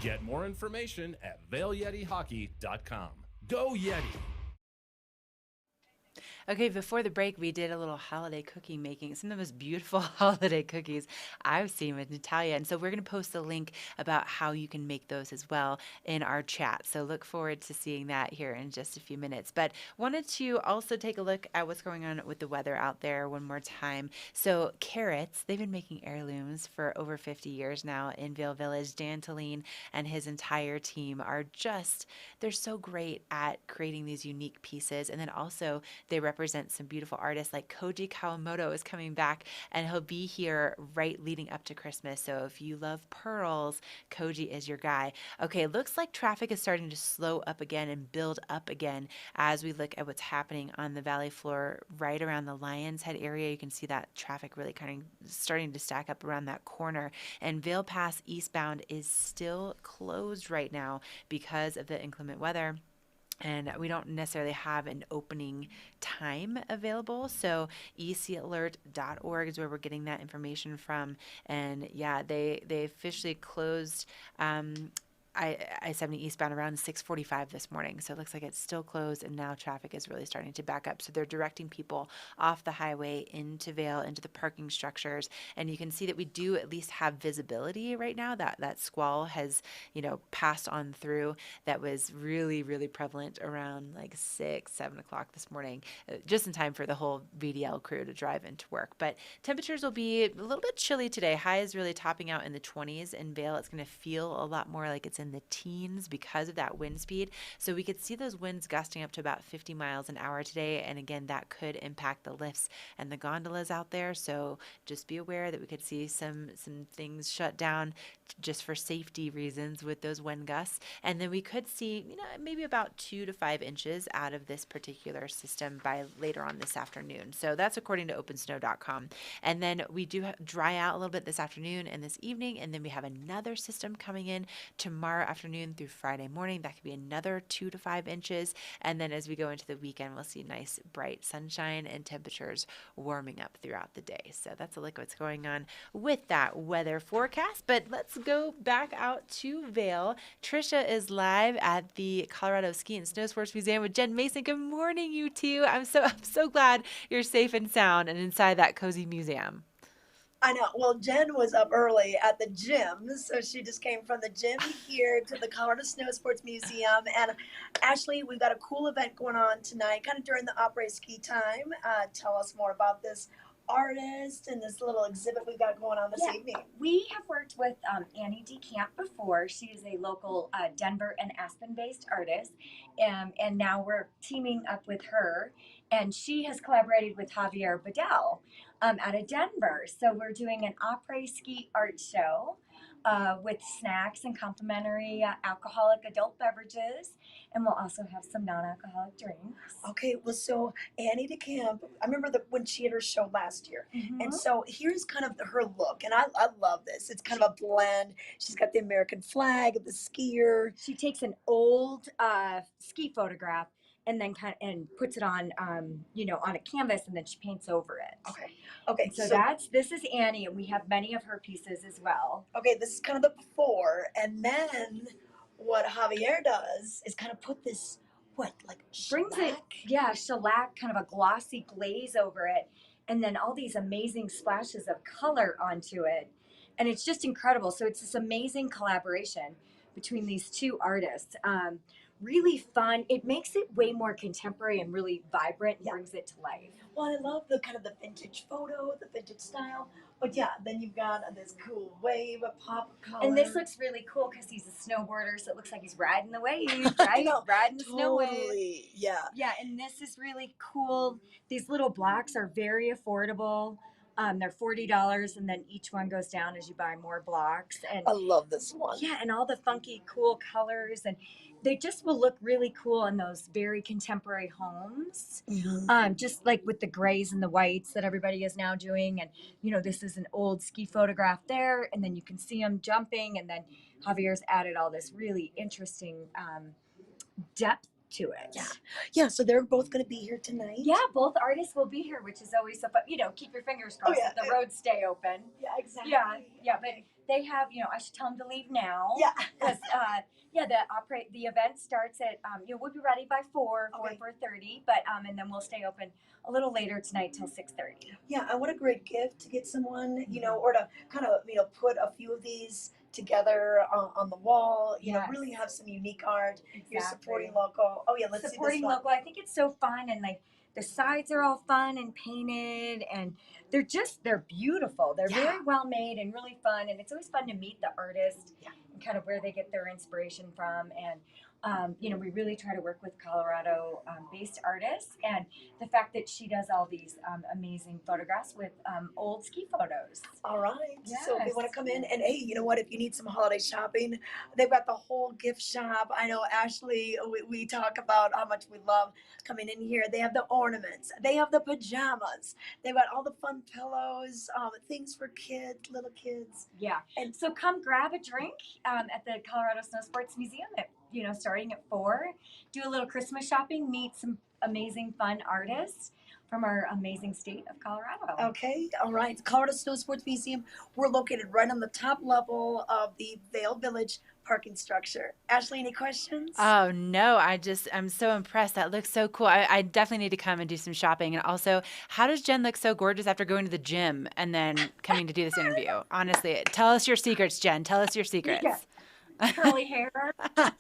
S18: Get more information at VailYetiHockey.com. Go Yeti!
S3: Okay, before the break, we did a little holiday cookie making. Some of the most beautiful holiday cookies I've seen with Natalia. And so we're going to post a link about how you can make those as well in our chat. So look forward to seeing that here in just a few minutes. But wanted to also take a look at what's going on with the weather out there one more time. So carrots, they've been making heirlooms for over 50 years now in Vail Village. Dan Talene and his entire team are just, they're so great at creating these unique pieces. And then also they represent some beautiful artists like Koji Kawamoto is coming back, and he'll be here right leading up to Christmas. So if you love pearls, Koji is your guy. Okay, looks like traffic is starting to slow up again and build up again as we look at what's happening on the valley floor right around the Lions Head area. You can see that traffic really kind of starting to stack up around that corner. And Vail Pass eastbound is still closed right now because of the inclement weather. And we don't necessarily have an opening time available. So ecalert.org is where we're getting that information from. And yeah, they officially closed I-70 eastbound around 6:45 this morning. So it looks like it's still closed, and now traffic is really starting to back up. So they're directing people off the highway into Vail, into the parking structures. And you can see that we do at least have visibility right now. That squall has, passed on through. That was really, really prevalent around like 6, 7 o'clock this morning, just in time for the whole VDL crew to drive into work. But temperatures will be a little bit chilly today. High is really topping out in the 20s in Vail. It's going to feel a lot more like it's in the teens because of that wind speed. So we could see those winds gusting up to about 50 miles an hour today. And again, that could impact the lifts and the gondolas out there. So just be aware that we could see some things shut down just for safety reasons with those wind gusts. And then we could see, maybe about 2 to 5 inches out of this particular system by later on this afternoon. So that's according to opensnow.com. And then we do dry out a little bit this afternoon and this evening. And then we have another system coming in tomorrow afternoon through Friday morning. That could be another 2 to 5 inches. And then as we go into the weekend, we'll see nice bright sunshine and temperatures warming up throughout the day. So that's a look at what's going on with that weather forecast. But let's go back out to Vail. Tricia is live at the Colorado Ski and Snow Sports Museum with Jen Mason. Good morning, you two. I'm so glad you're safe and sound and inside that cozy museum.
S1: I know. Well, Jen was up early at the gym, so she just came from the gym here to the Colorado Snow Sports Museum. And Ashley, we've got a cool event going on tonight, kind of during the après-ski time. Tell us more about this artist and this little exhibit we've got going on this evening.
S19: We have worked with Annie D. Camp before. She is a local Denver and Aspen-based artist, and now we're teaming up with her. And she has collaborated with Javier Bedell out of Denver. So we're doing an après-ski art show with snacks and complimentary alcoholic adult beverages. And we'll also have some non-alcoholic drinks.
S1: Okay, well, so Annie DeCamp, I remember when she had her show last year.
S19: Mm-hmm.
S1: And so here's kind of her look. And I love this. It's kind of a blend. She's got the American flag, the skier.
S19: She takes an old ski photograph and then puts it on, on a canvas, and then she paints over it.
S1: Okay.
S19: So this is Annie, and we have many of her pieces as well.
S1: Okay, this is kind of the before, and then what Javier does is kind of put this,
S19: shellac, kind of a glossy glaze over it, and then all these amazing splashes of color onto it, and it's just incredible. So it's this amazing collaboration between these two artists. really fun. It makes it way more contemporary and really vibrant and brings it to life.
S1: Well, I love the kind of the vintage photo, the vintage style. But yeah, then you've got this cool wave, a pop of color.
S19: And this looks really cool because he's a snowboarder, so it looks like he's riding the wave, right? Riding the snow wave.
S1: Totally, yeah.
S19: Yeah, and this is really cool. These little blocks are very affordable. They're $40, and then each one goes down as you buy more blocks. And
S1: I love this one.
S19: Yeah, and all the funky, cool colors, and they just will look really cool in those very contemporary homes. Just like with the grays and the whites that everybody is now doing. And this is an old ski photograph there, and then you can see them jumping, and then Javier's added all this really interesting depth to it.
S1: Yeah, so they're both going to be here tonight.
S19: Yeah, both artists will be here, which is always so fun. Keep your fingers crossed that the roads stay open.
S1: Yeah, exactly.
S19: Yeah, but they have, I should tell them to leave now.
S1: Yeah.
S19: Because, the event starts at, we'll be ready by 4:30, but, and then we'll stay open a little later tonight till 6:30.
S1: Yeah, and what a great gift to get someone, or to kind of, put a few of these together on the wall, really have some unique art. You're supporting local. Oh yeah, let's
S19: supporting
S1: see this one.
S19: local. I think it's so fun, and like the sides are all fun and painted, and they're beautiful. They're very well made and really fun, and it's always fun to meet the artist and kind of where they get their inspiration from. And we really try to work with Colorado based artists, and the fact that she does all these amazing photographs with old ski photos.
S1: All right. So if you want to come in, and hey, you know what? If you need some holiday shopping, they've got the whole gift shop. I know Ashley, we talk about how much we love coming in here. They have the ornaments. They have the pajamas. They've got all the fun pillows, things for kids, little kids.
S19: Yeah. And so come grab a drink at the Colorado Snow Sports Museum at starting at 4, do a little Christmas shopping, meet some amazing fun artists from our amazing state of Colorado.
S1: Okay, all right. Colorado Snow Sports Museum. We're located right on the top level of the Vail Village parking structure. Ashley, any questions?
S3: Oh, no. I'm so impressed. That looks so cool. I definitely need to come and do some shopping. And also, how does Jen look so gorgeous after going to the gym and then coming to do this interview? Honestly, tell us your secrets, Jen. Tell us your secrets.
S19: Yeah. Curly hair.
S3: Oh,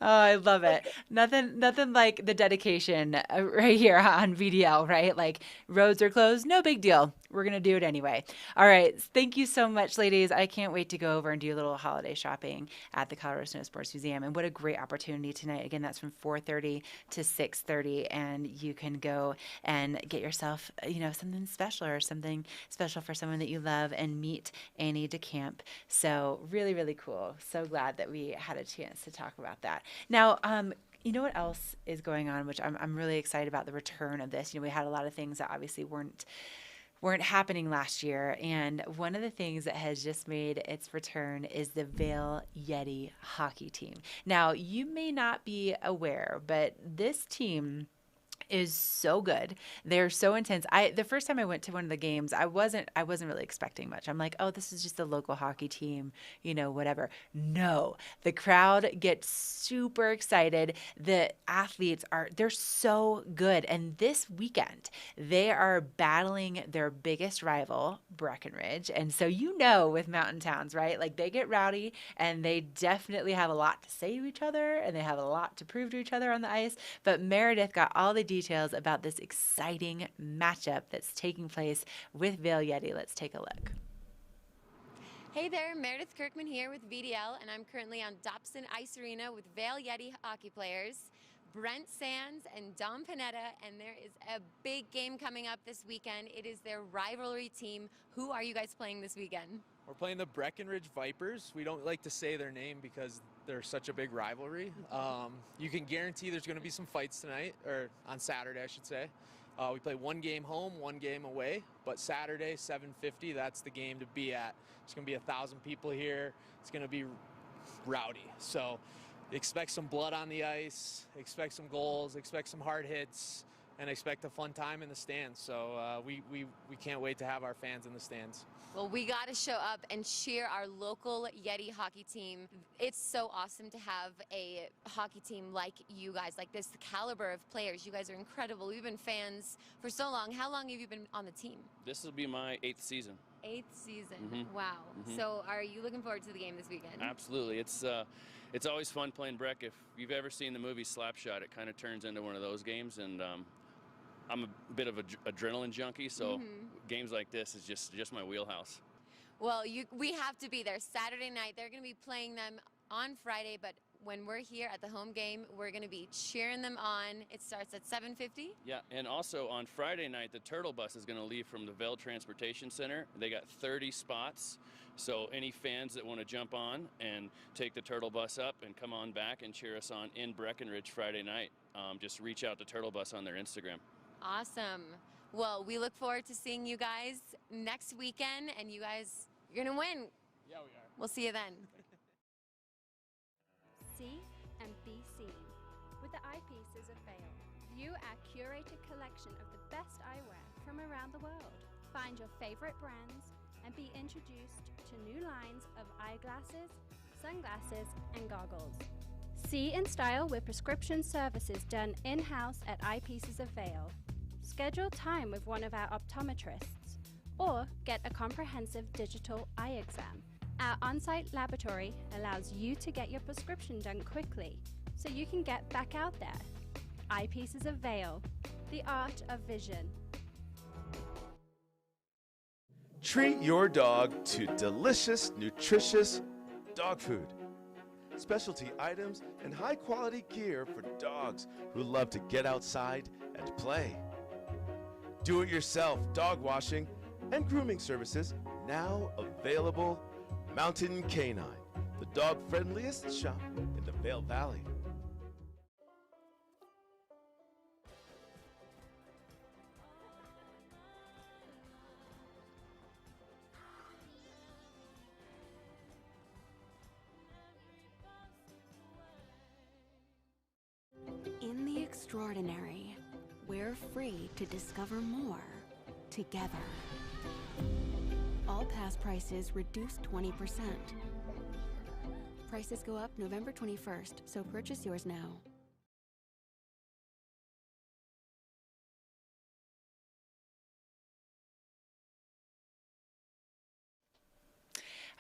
S3: I love it. Nothing like the dedication right here on VDL, right? Like, roads are closed, no big deal. We're going to do it anyway. All right. Thank you so much, ladies. I can't wait to go over and do a little holiday shopping at the Colorado Snow Sports Museum. And what a great opportunity tonight. Again, that's from 4:30 to 6:30. And you can go and get yourself, something special or something special for someone that you love and meet Annie DeCamp. So really, really cool. So glad that we had a chance to talk about that. Now, you know what else is going on, which I'm really excited about the return of this. We had a lot of things that obviously weren't happening last year. And one of the things that has just made its return is the Vail Yeti hockey team. Now, you may not be aware, but this team is so good. They're so intense. The first time I went to one of the games, I wasn't really expecting much. I'm like, oh, this is just a local hockey team, whatever. No, the crowd gets super excited. The athletes they're so good. And this weekend, they are battling their biggest rival, Breckenridge. And so, with mountain towns, right? Like, they get rowdy, and they definitely have a lot to say to each other, and they have a lot to prove to each other on the ice. But Meredith got all the details about this exciting matchup that's taking place with Vail Yeti. Let's take a look.
S20: Hey there, Meredith Kirkman here with VDL, and I'm currently on Dobson Ice Arena with Vail Yeti hockey players, Brent Sands and Dom Panetta, and there is a big game coming up this weekend. It is their rivalry team. Who are you guys playing this weekend?
S21: We're playing the Breckenridge Vipers. We don't like to say their name because they're such a big rivalry. You can guarantee there's going to be some fights tonight, or on Saturday, I should say. We play one game home, one game away, but Saturday, 7:50, that's the game to be at. There's going to be 1,000 people here. It's going to be rowdy. So expect some blood on the ice, expect some goals, expect some hard hits, and expect a fun time in the stands. So we can't wait to have our fans in the stands.
S20: Well, we got to show up and cheer our local Yeti hockey team. It's so awesome to have a hockey team like you guys, like this caliber of players. You guys are incredible. We've been fans for so long. How long have you been on the team?
S22: This will be my 8th season.
S20: 8th season.
S22: Mm-hmm.
S20: Wow.
S22: Mm-hmm.
S20: So are you looking forward to the game this weekend?
S22: Absolutely. It's it's always fun playing Breck. If you've ever seen the movie Slapshot, it kind of turns into one of those games, and I'm a bit of an adrenaline junkie, so games like this is just my wheelhouse.
S20: Well, we have to be there Saturday night. They're going to be playing them on Friday, but when we're here at the home game, we're going to be cheering them on. It starts at 7:50.
S22: Yeah, and also on Friday night, the Turtle Bus is going to leave from the Vail Transportation Center. They got 30 spots, so any fans that want to jump on and take the Turtle Bus up and come on back and cheer us on in Breckenridge Friday night, just reach out to Turtle Bus on their Instagram.
S20: Awesome. Well, we look forward to seeing you guys next weekend, and you guys, you're going to win.
S21: Yeah, we are.
S20: We'll see you then.
S2: See and be seen with the Eyepieces of Vail. View our curated collection of the best eyewear from around the world. Find your favorite brands and be introduced to new lines of eyeglasses, sunglasses, and goggles. See in style with prescription services done in-house at Eyepieces of Vail. Schedule time with one of our optometrists or get a comprehensive digital eye exam. Our on-site laboratory allows you to get your prescription done quickly so you can get back out there. Eyepieces of Vail, the art of vision.
S5: Treat your dog to delicious, nutritious dog food. Specialty items and high-quality gear for dogs who love to get outside and play. Do-it-yourself dog washing and grooming services now available. Mountain Canine, the dog-friendliest shop in the Vail Valley.
S9: In the extraordinary, we're free to discover more together. All pass prices reduced 20%. Prices go up November 21st, so purchase yours now.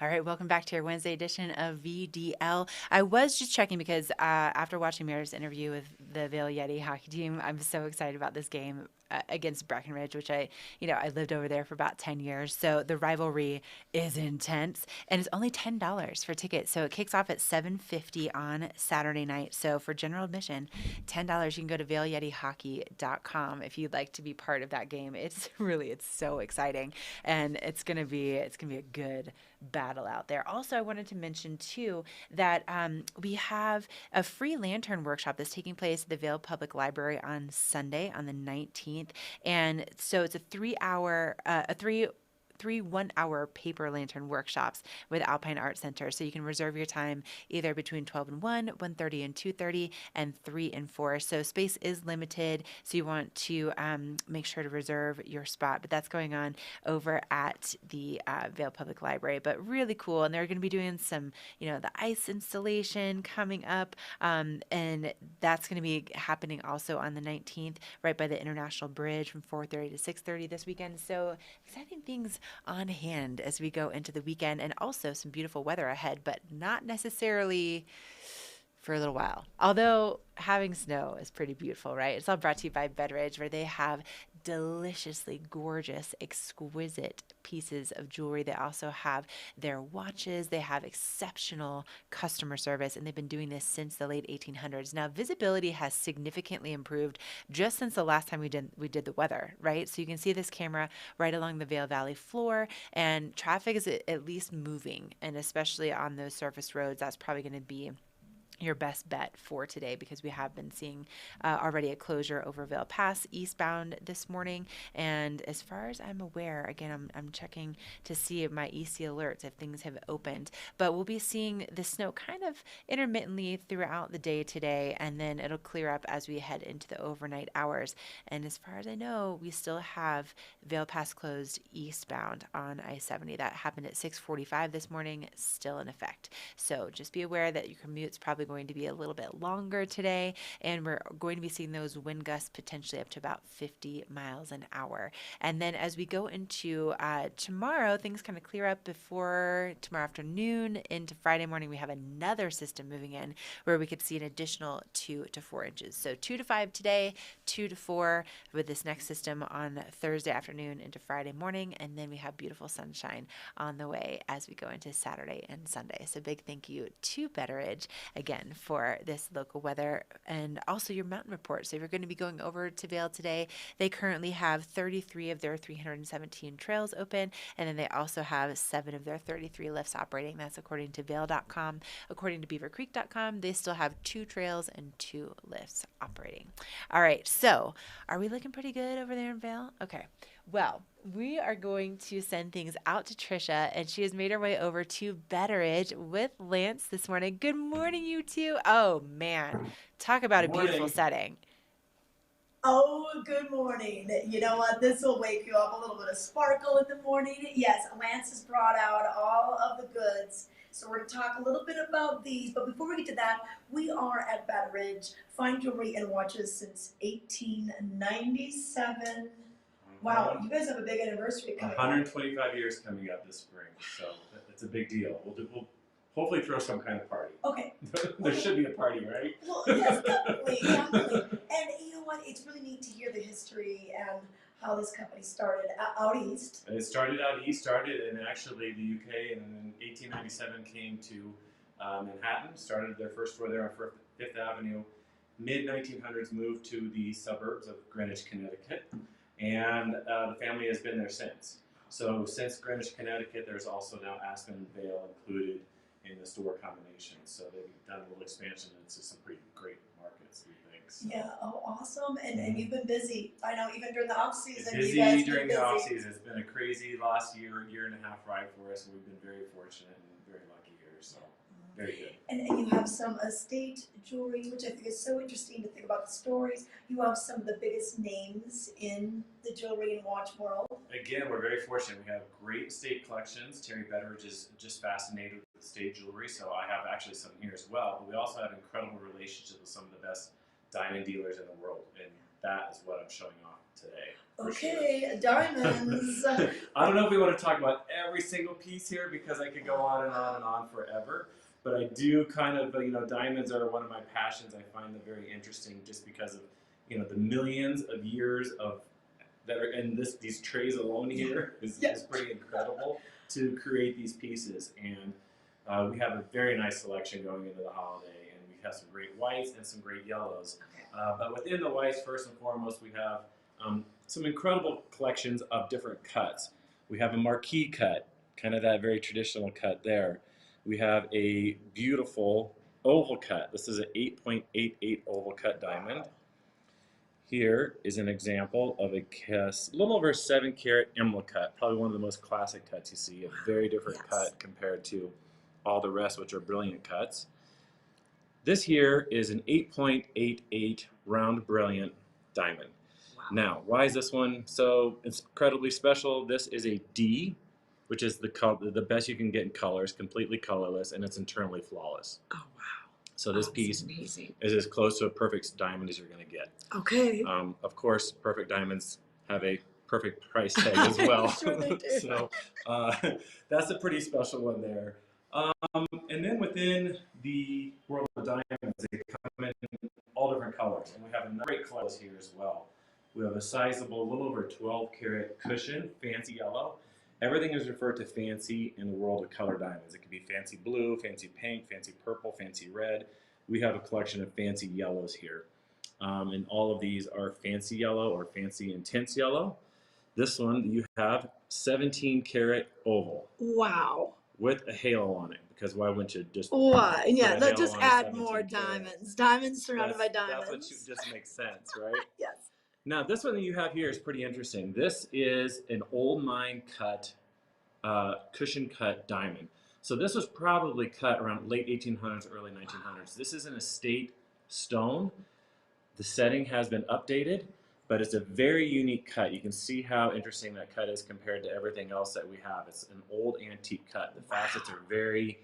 S3: All right, welcome back to your Wednesday edition of VDL. I was just checking because after watching Meredith's interview with the Vail Yeti hockey team, I'm so excited about this game against Breckenridge, which I lived over there for about 10 years. So the rivalry is intense, and it's only $10 for tickets. So it kicks off at 7:50 on Saturday night. So for general admission, $10. You can go to vailyetihockey.com if you'd like to be part of that game. It's so exciting, and it's gonna be a good battle out there. Also, I wanted to mention too that we have a free lantern workshop that's taking place at the Vail Public Library on Sunday on the 19th. And so it's a 3 one-hour paper lantern workshops with Alpine Art Center. So you can reserve your time either between 12 and 1, 1:30 and 2:30, and 3 and 4. So space is limited, so you want to make sure to reserve your spot. But that's going on over at the Vail Public Library. But really cool, and they're going to be doing some, the ice installation coming up, and that's going to be happening also on the 19th, right by the International Bridge from 4:30 to 6:30 this weekend. So exciting things on hand as we go into the weekend, and also some beautiful weather ahead, but not necessarily for a little while. Although having snow is pretty beautiful, right? It's all brought to you by Betteridge, where they have deliciously gorgeous, exquisite pieces of jewelry. They also have their watches. They have exceptional customer service, and they've been doing this since the late 1800s. Now, visibility has significantly improved just since the last time we did the weather, right? So you can see this camera right along the Vail Valley floor, and traffic is at least moving, and especially on those surface roads, that's probably going to be your best bet for today, because we have been seeing already a closure over Vail Pass eastbound this morning. And as far as I'm aware, again, I'm checking to see my EC alerts if things have opened, but we'll be seeing the snow kind of intermittently throughout the day today, and then it'll clear up as we head into the overnight hours. And as far as I know, we still have Vail Pass closed eastbound on I-70. That happened at 6:45 this morning, still in effect. So just be aware that your commute's probably going to be a little bit longer today, and we're going to be seeing those wind gusts potentially up to about 50 miles an hour. And then as we go into tomorrow, things kind of clear up before tomorrow afternoon into Friday morning. We have another system moving in where we could see an additional 2 to 4 inches. So 2 to 5 today, 2 to 4 with this next system on Thursday afternoon into Friday morning. And then we have beautiful sunshine on the way as we go into Saturday and Sunday. So big thank you to Betteridge again for this local weather and also your mountain report. So if you're going to be going over to Vail today, they currently have 33 of their 317 trails open, and then they also have 7 of their 33 lifts operating. That's according to Vail.com. According to BeaverCreek.com, they still have 2 trails and 2 lifts operating. All right, so are we looking pretty good over there in Vail? Okay. Well, we are going to send things out to Tricia, and she has made her way over to Betteridge with Lance this morning. Good morning, you two. Oh, man. Talk about a beautiful setting.
S1: Oh, good morning. You know what? This will wake you up, a little bit of sparkle in the morning. Yes, Lance has brought out all of the goods. So we're going to talk a little bit about these. But before we get to that, we are at Betteridge. Fine jewelry and watches since 1897. Wow, you guys have a big anniversary coming up.
S6: 125 years coming up this spring, so it's a big deal. We'll hopefully throw some kind of party.
S1: Okay.
S6: There should be a party, right?
S1: Well, yes, definitely, definitely. And you know what? It's really neat to hear the history and how this company started out east.
S6: It started out east, and actually the UK in 1897 came to Manhattan, started their first store there on Fifth Avenue. Mid-1900s moved to the suburbs of Greenwich, Connecticut. And the family has been there since. So since Greenwich, Connecticut, there's also now Aspen and Vail included in the store combination. So they've done a little expansion into some pretty great markets, we think. So.
S1: Yeah, oh, awesome. And you've been busy. I know even during the off season.
S6: Busy
S1: you guys
S6: during
S1: been
S6: the
S1: busy.
S6: off season. It's been a crazy last year and a half ride for us. We've been very fortunate and very lucky here. So very good.
S1: And you have some estate jewelry, which I think is so interesting to think about the stories. You have some of the biggest names in the jewelry and watch world.
S6: Again, we're very fortunate. We have great estate collections. Terry Betteridge is just fascinated with estate jewelry, so I have actually some here as well. But we also have incredible relationships with some of the best diamond dealers in the world, and that is what I'm showing off today.
S1: Okay, sure. Diamonds.
S6: I don't know if we want to talk about every single piece here because I could go on and on and on forever. But I do kind of, diamonds are one of my passions. I find them very interesting just because of, the millions of years that are in these trays alone here is pretty incredible to create these pieces. And we have a very nice selection going into the holiday, and we have some great whites and some great yellows. Okay. But within the whites, first and foremost, we have some incredible collections of different cuts. We have a marquee cut, kind of that very traditional cut there. We have a beautiful oval cut. This is an 8.88 oval cut diamond. Here is an example of a little over 7 carat emerald cut, probably one of the most classic cuts you see, a very different cut compared to all the rest, which are brilliant cuts. This here is an 8.88 round brilliant diamond. Wow. Now, why is this one so incredibly special? This is a D, which is the best you can get in colors, completely colorless, and it's internally flawless. Oh, wow. So this piece is as close to a perfect diamond as you're going to get.
S1: Okay.
S6: Of course, perfect diamonds have a perfect price tag as well.
S1: Sure they do.
S6: So that's a pretty special one there. And then within the world of diamonds, they come in all different colors. And we have a great colors here as well. We have a sizable, little over 12 karat cushion, fancy yellow. Everything is referred to fancy in the world of color diamonds. It could be fancy blue, fancy pink, fancy purple, fancy red. We have a collection of fancy yellows here. And all of these are fancy yellow or fancy intense yellow. This one, you have 17 karat oval.
S1: Wow.
S6: With a halo on it, because why wouldn't you just
S1: why? Yeah,
S6: let's
S1: just add more diamonds. Diamonds surrounded by diamonds.
S6: That's what just makes sense, right?
S1: Yes.
S6: Now, this one that you have here is pretty interesting. This is an old mine cut, cushion cut diamond. So this was probably cut around late 1800s, early 1900s. This is an estate stone. The setting has been updated, but it's a very unique cut. You can see how interesting that cut is compared to everything else that we have. It's an old antique cut. The facets are very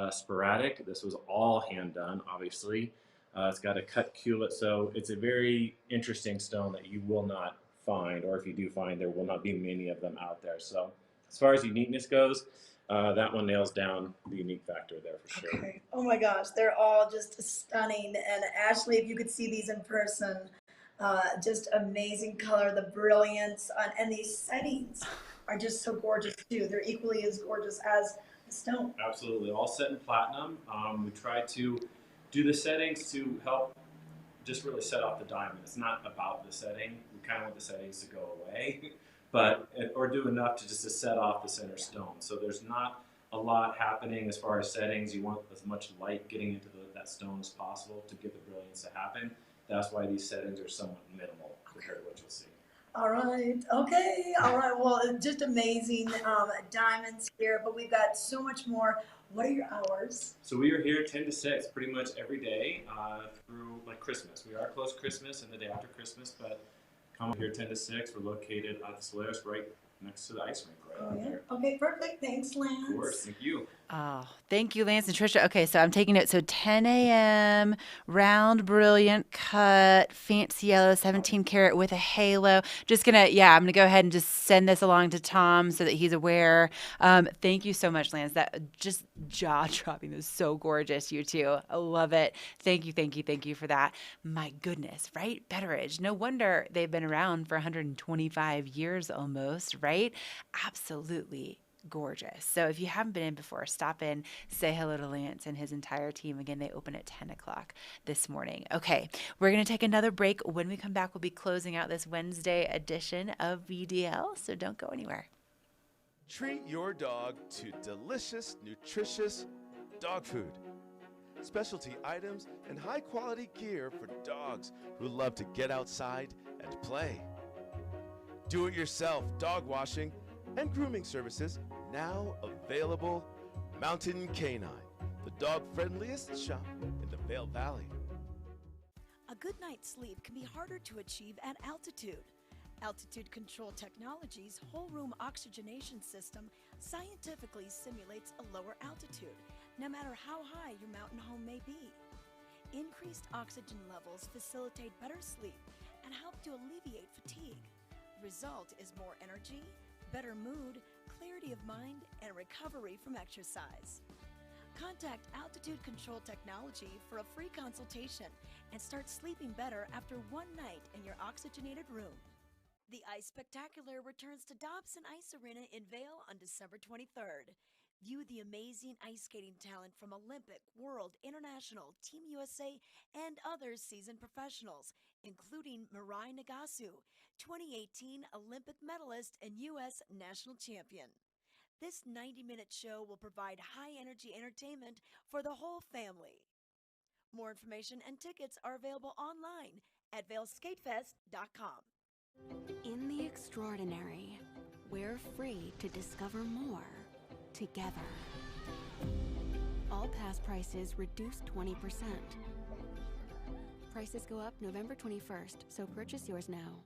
S6: sporadic. This was all hand done, obviously. It's got a cut culet, so it's a very interesting stone that you will not find, or if you do find, there will not be many of them out there. So as far as uniqueness goes, that one nails down the unique factor there for sure.
S1: Okay. Oh my gosh, they're all just stunning. And Ashley, if you could see these in person, just amazing color, the brilliance, and these settings are just so gorgeous too. They're equally as gorgeous as the stone.
S6: Absolutely, all set in platinum. We try to do the settings to help just really set off the diamond. It's not about the setting. We kind of want the settings to go away, or do enough to just to set off the center stone. So there's not a lot happening as far as settings. You want as much light getting into that stone as possible to get the brilliance to happen. That's why these settings are somewhat minimal compared to what you'll see.
S1: All right. Okay. All right. Well, just amazing diamonds here, but we've got so much more. What are your hours?
S6: So we are here 10 to 6 pretty much every day through like Christmas. We are closed Christmas and the day after Christmas, but come here 10 to 6. We're located at the Solaris right next to the ice rink right there.
S1: Okay, perfect. Thanks, Lance.
S6: Of course. Thank you.
S3: Oh, thank you, Lance and Tricia. Okay, so I'm taking notes. So 10 a.m., round, brilliant cut, fancy yellow, 17 karat with a halo. I'm going to go ahead and just send this along to Tom so that he's aware. Thank you so much, Lance. That just jaw-dropping. It was so gorgeous, you two. I love it. Thank you for that. My goodness, right? Betteridge. No wonder they've been around for 125 years almost, right? Absolutely gorgeous. So if you haven't been in before, stop in, say hello to Lance and his entire team. Again, they open at 10 o'clock this morning. Okay, we're going to take another break. When we come back, we'll be closing out this Wednesday edition of VDL, so don't go anywhere.
S5: Treat your dog to delicious, nutritious dog food. Specialty items and high-quality gear for dogs who love to get outside and play. Do-it-yourself dog washing and grooming services now available. Mountain Canine, the dog-friendliest shop in the Vail Valley.
S4: A good night's sleep can be harder to achieve at altitude. Altitude Control Technology's whole room oxygenation system scientifically simulates a lower altitude, no matter how high your mountain home may be. Increased oxygen levels facilitate better sleep and help to alleviate fatigue. The result is more energy, better mood, clarity of mind, and recovery from exercise. Contact Altitude Control Technology for a free consultation and start sleeping better after one night in your oxygenated room. The Ice Spectacular returns to Dobson Ice Arena in Vail on December 23rd. View the amazing ice skating talent from Olympic, World, International, Team USA, and other seasoned professionals, including Mirai Nagasu, 2018 Olympic medalist and U.S. national champion. This 90-minute show will provide high-energy entertainment for the whole family. More information and tickets are available online at vailskatefest.com.
S9: In the extraordinary, we're free to discover more together. All pass prices reduced 20%. Prices go up November 21st, so purchase yours now.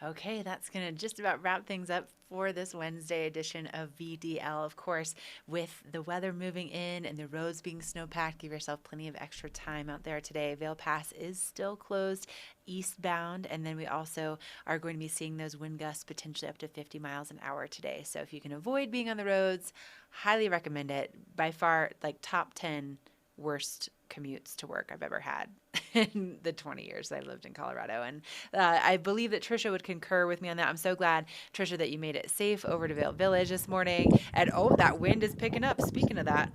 S3: Okay, that's going to just about wrap things up for this Wednesday edition of VDL. Of course, with the weather moving in and the roads being snow-packed, give yourself plenty of extra time out there today. Vail Pass is still closed eastbound, and then we also are going to be seeing those wind gusts potentially up to 50 miles an hour today. So if you can avoid being on the roads, highly recommend it. By far, like top 10 worst commutes to work I've ever had in the 20 years I lived in Colorado. And I believe that Tricia would concur with me on that. I'm so glad, Tricia, that you made it safe over to Vail Village this morning. And oh, that wind is picking up. Speaking of that.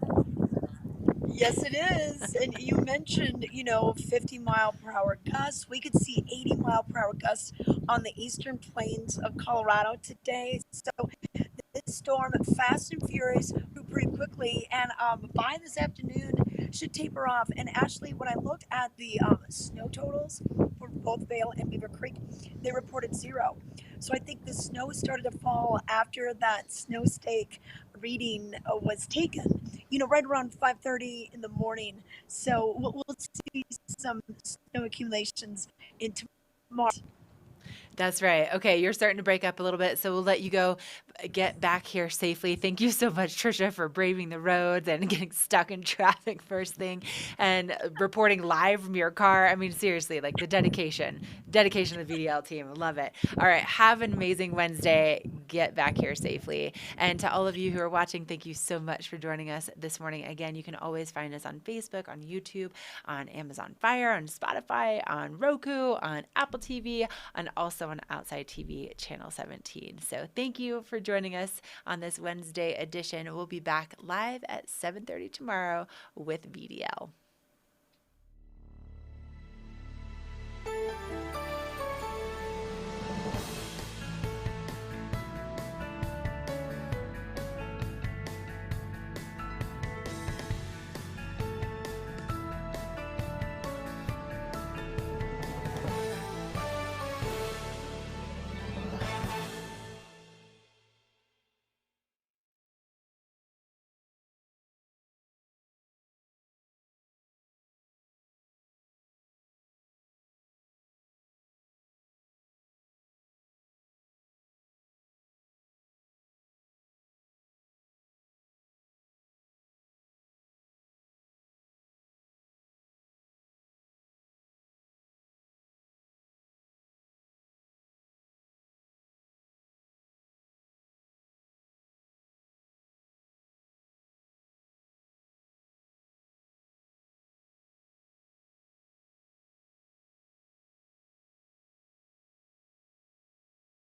S1: Yes, it is. And you mentioned, 50-mile-per-hour gusts. We could see 80-mile-per-hour gusts on the eastern plains of Colorado today. So this storm, fast and furious, pretty quickly, and by this afternoon should taper off. And Ashley, when I looked at the snow totals for both Vail and Beaver Creek, they reported 0. So I think the snow started to fall after that snow stake reading was taken, right around 5:30 in the morning. So we'll see some snow accumulations in tomorrow.
S3: That's right. Okay, you're starting to break up a little bit, so we'll let you go get back here safely. Thank you so much, Tricia, for braving the roads and getting stuck in traffic first thing and reporting live from your car. I mean, seriously, like the dedication of the VDL team. Love it. All right, have an amazing Wednesday. Get back here safely. And to all of you who are watching, thank you so much for joining us this morning. Again, you can always find us on Facebook, on YouTube, on Amazon Fire, on Spotify, on Roku, on Apple TV, and also on Outside TV Channel 17. So thank you for joining us on this Wednesday edition. We'll be back live at 7:30 tomorrow with VDL.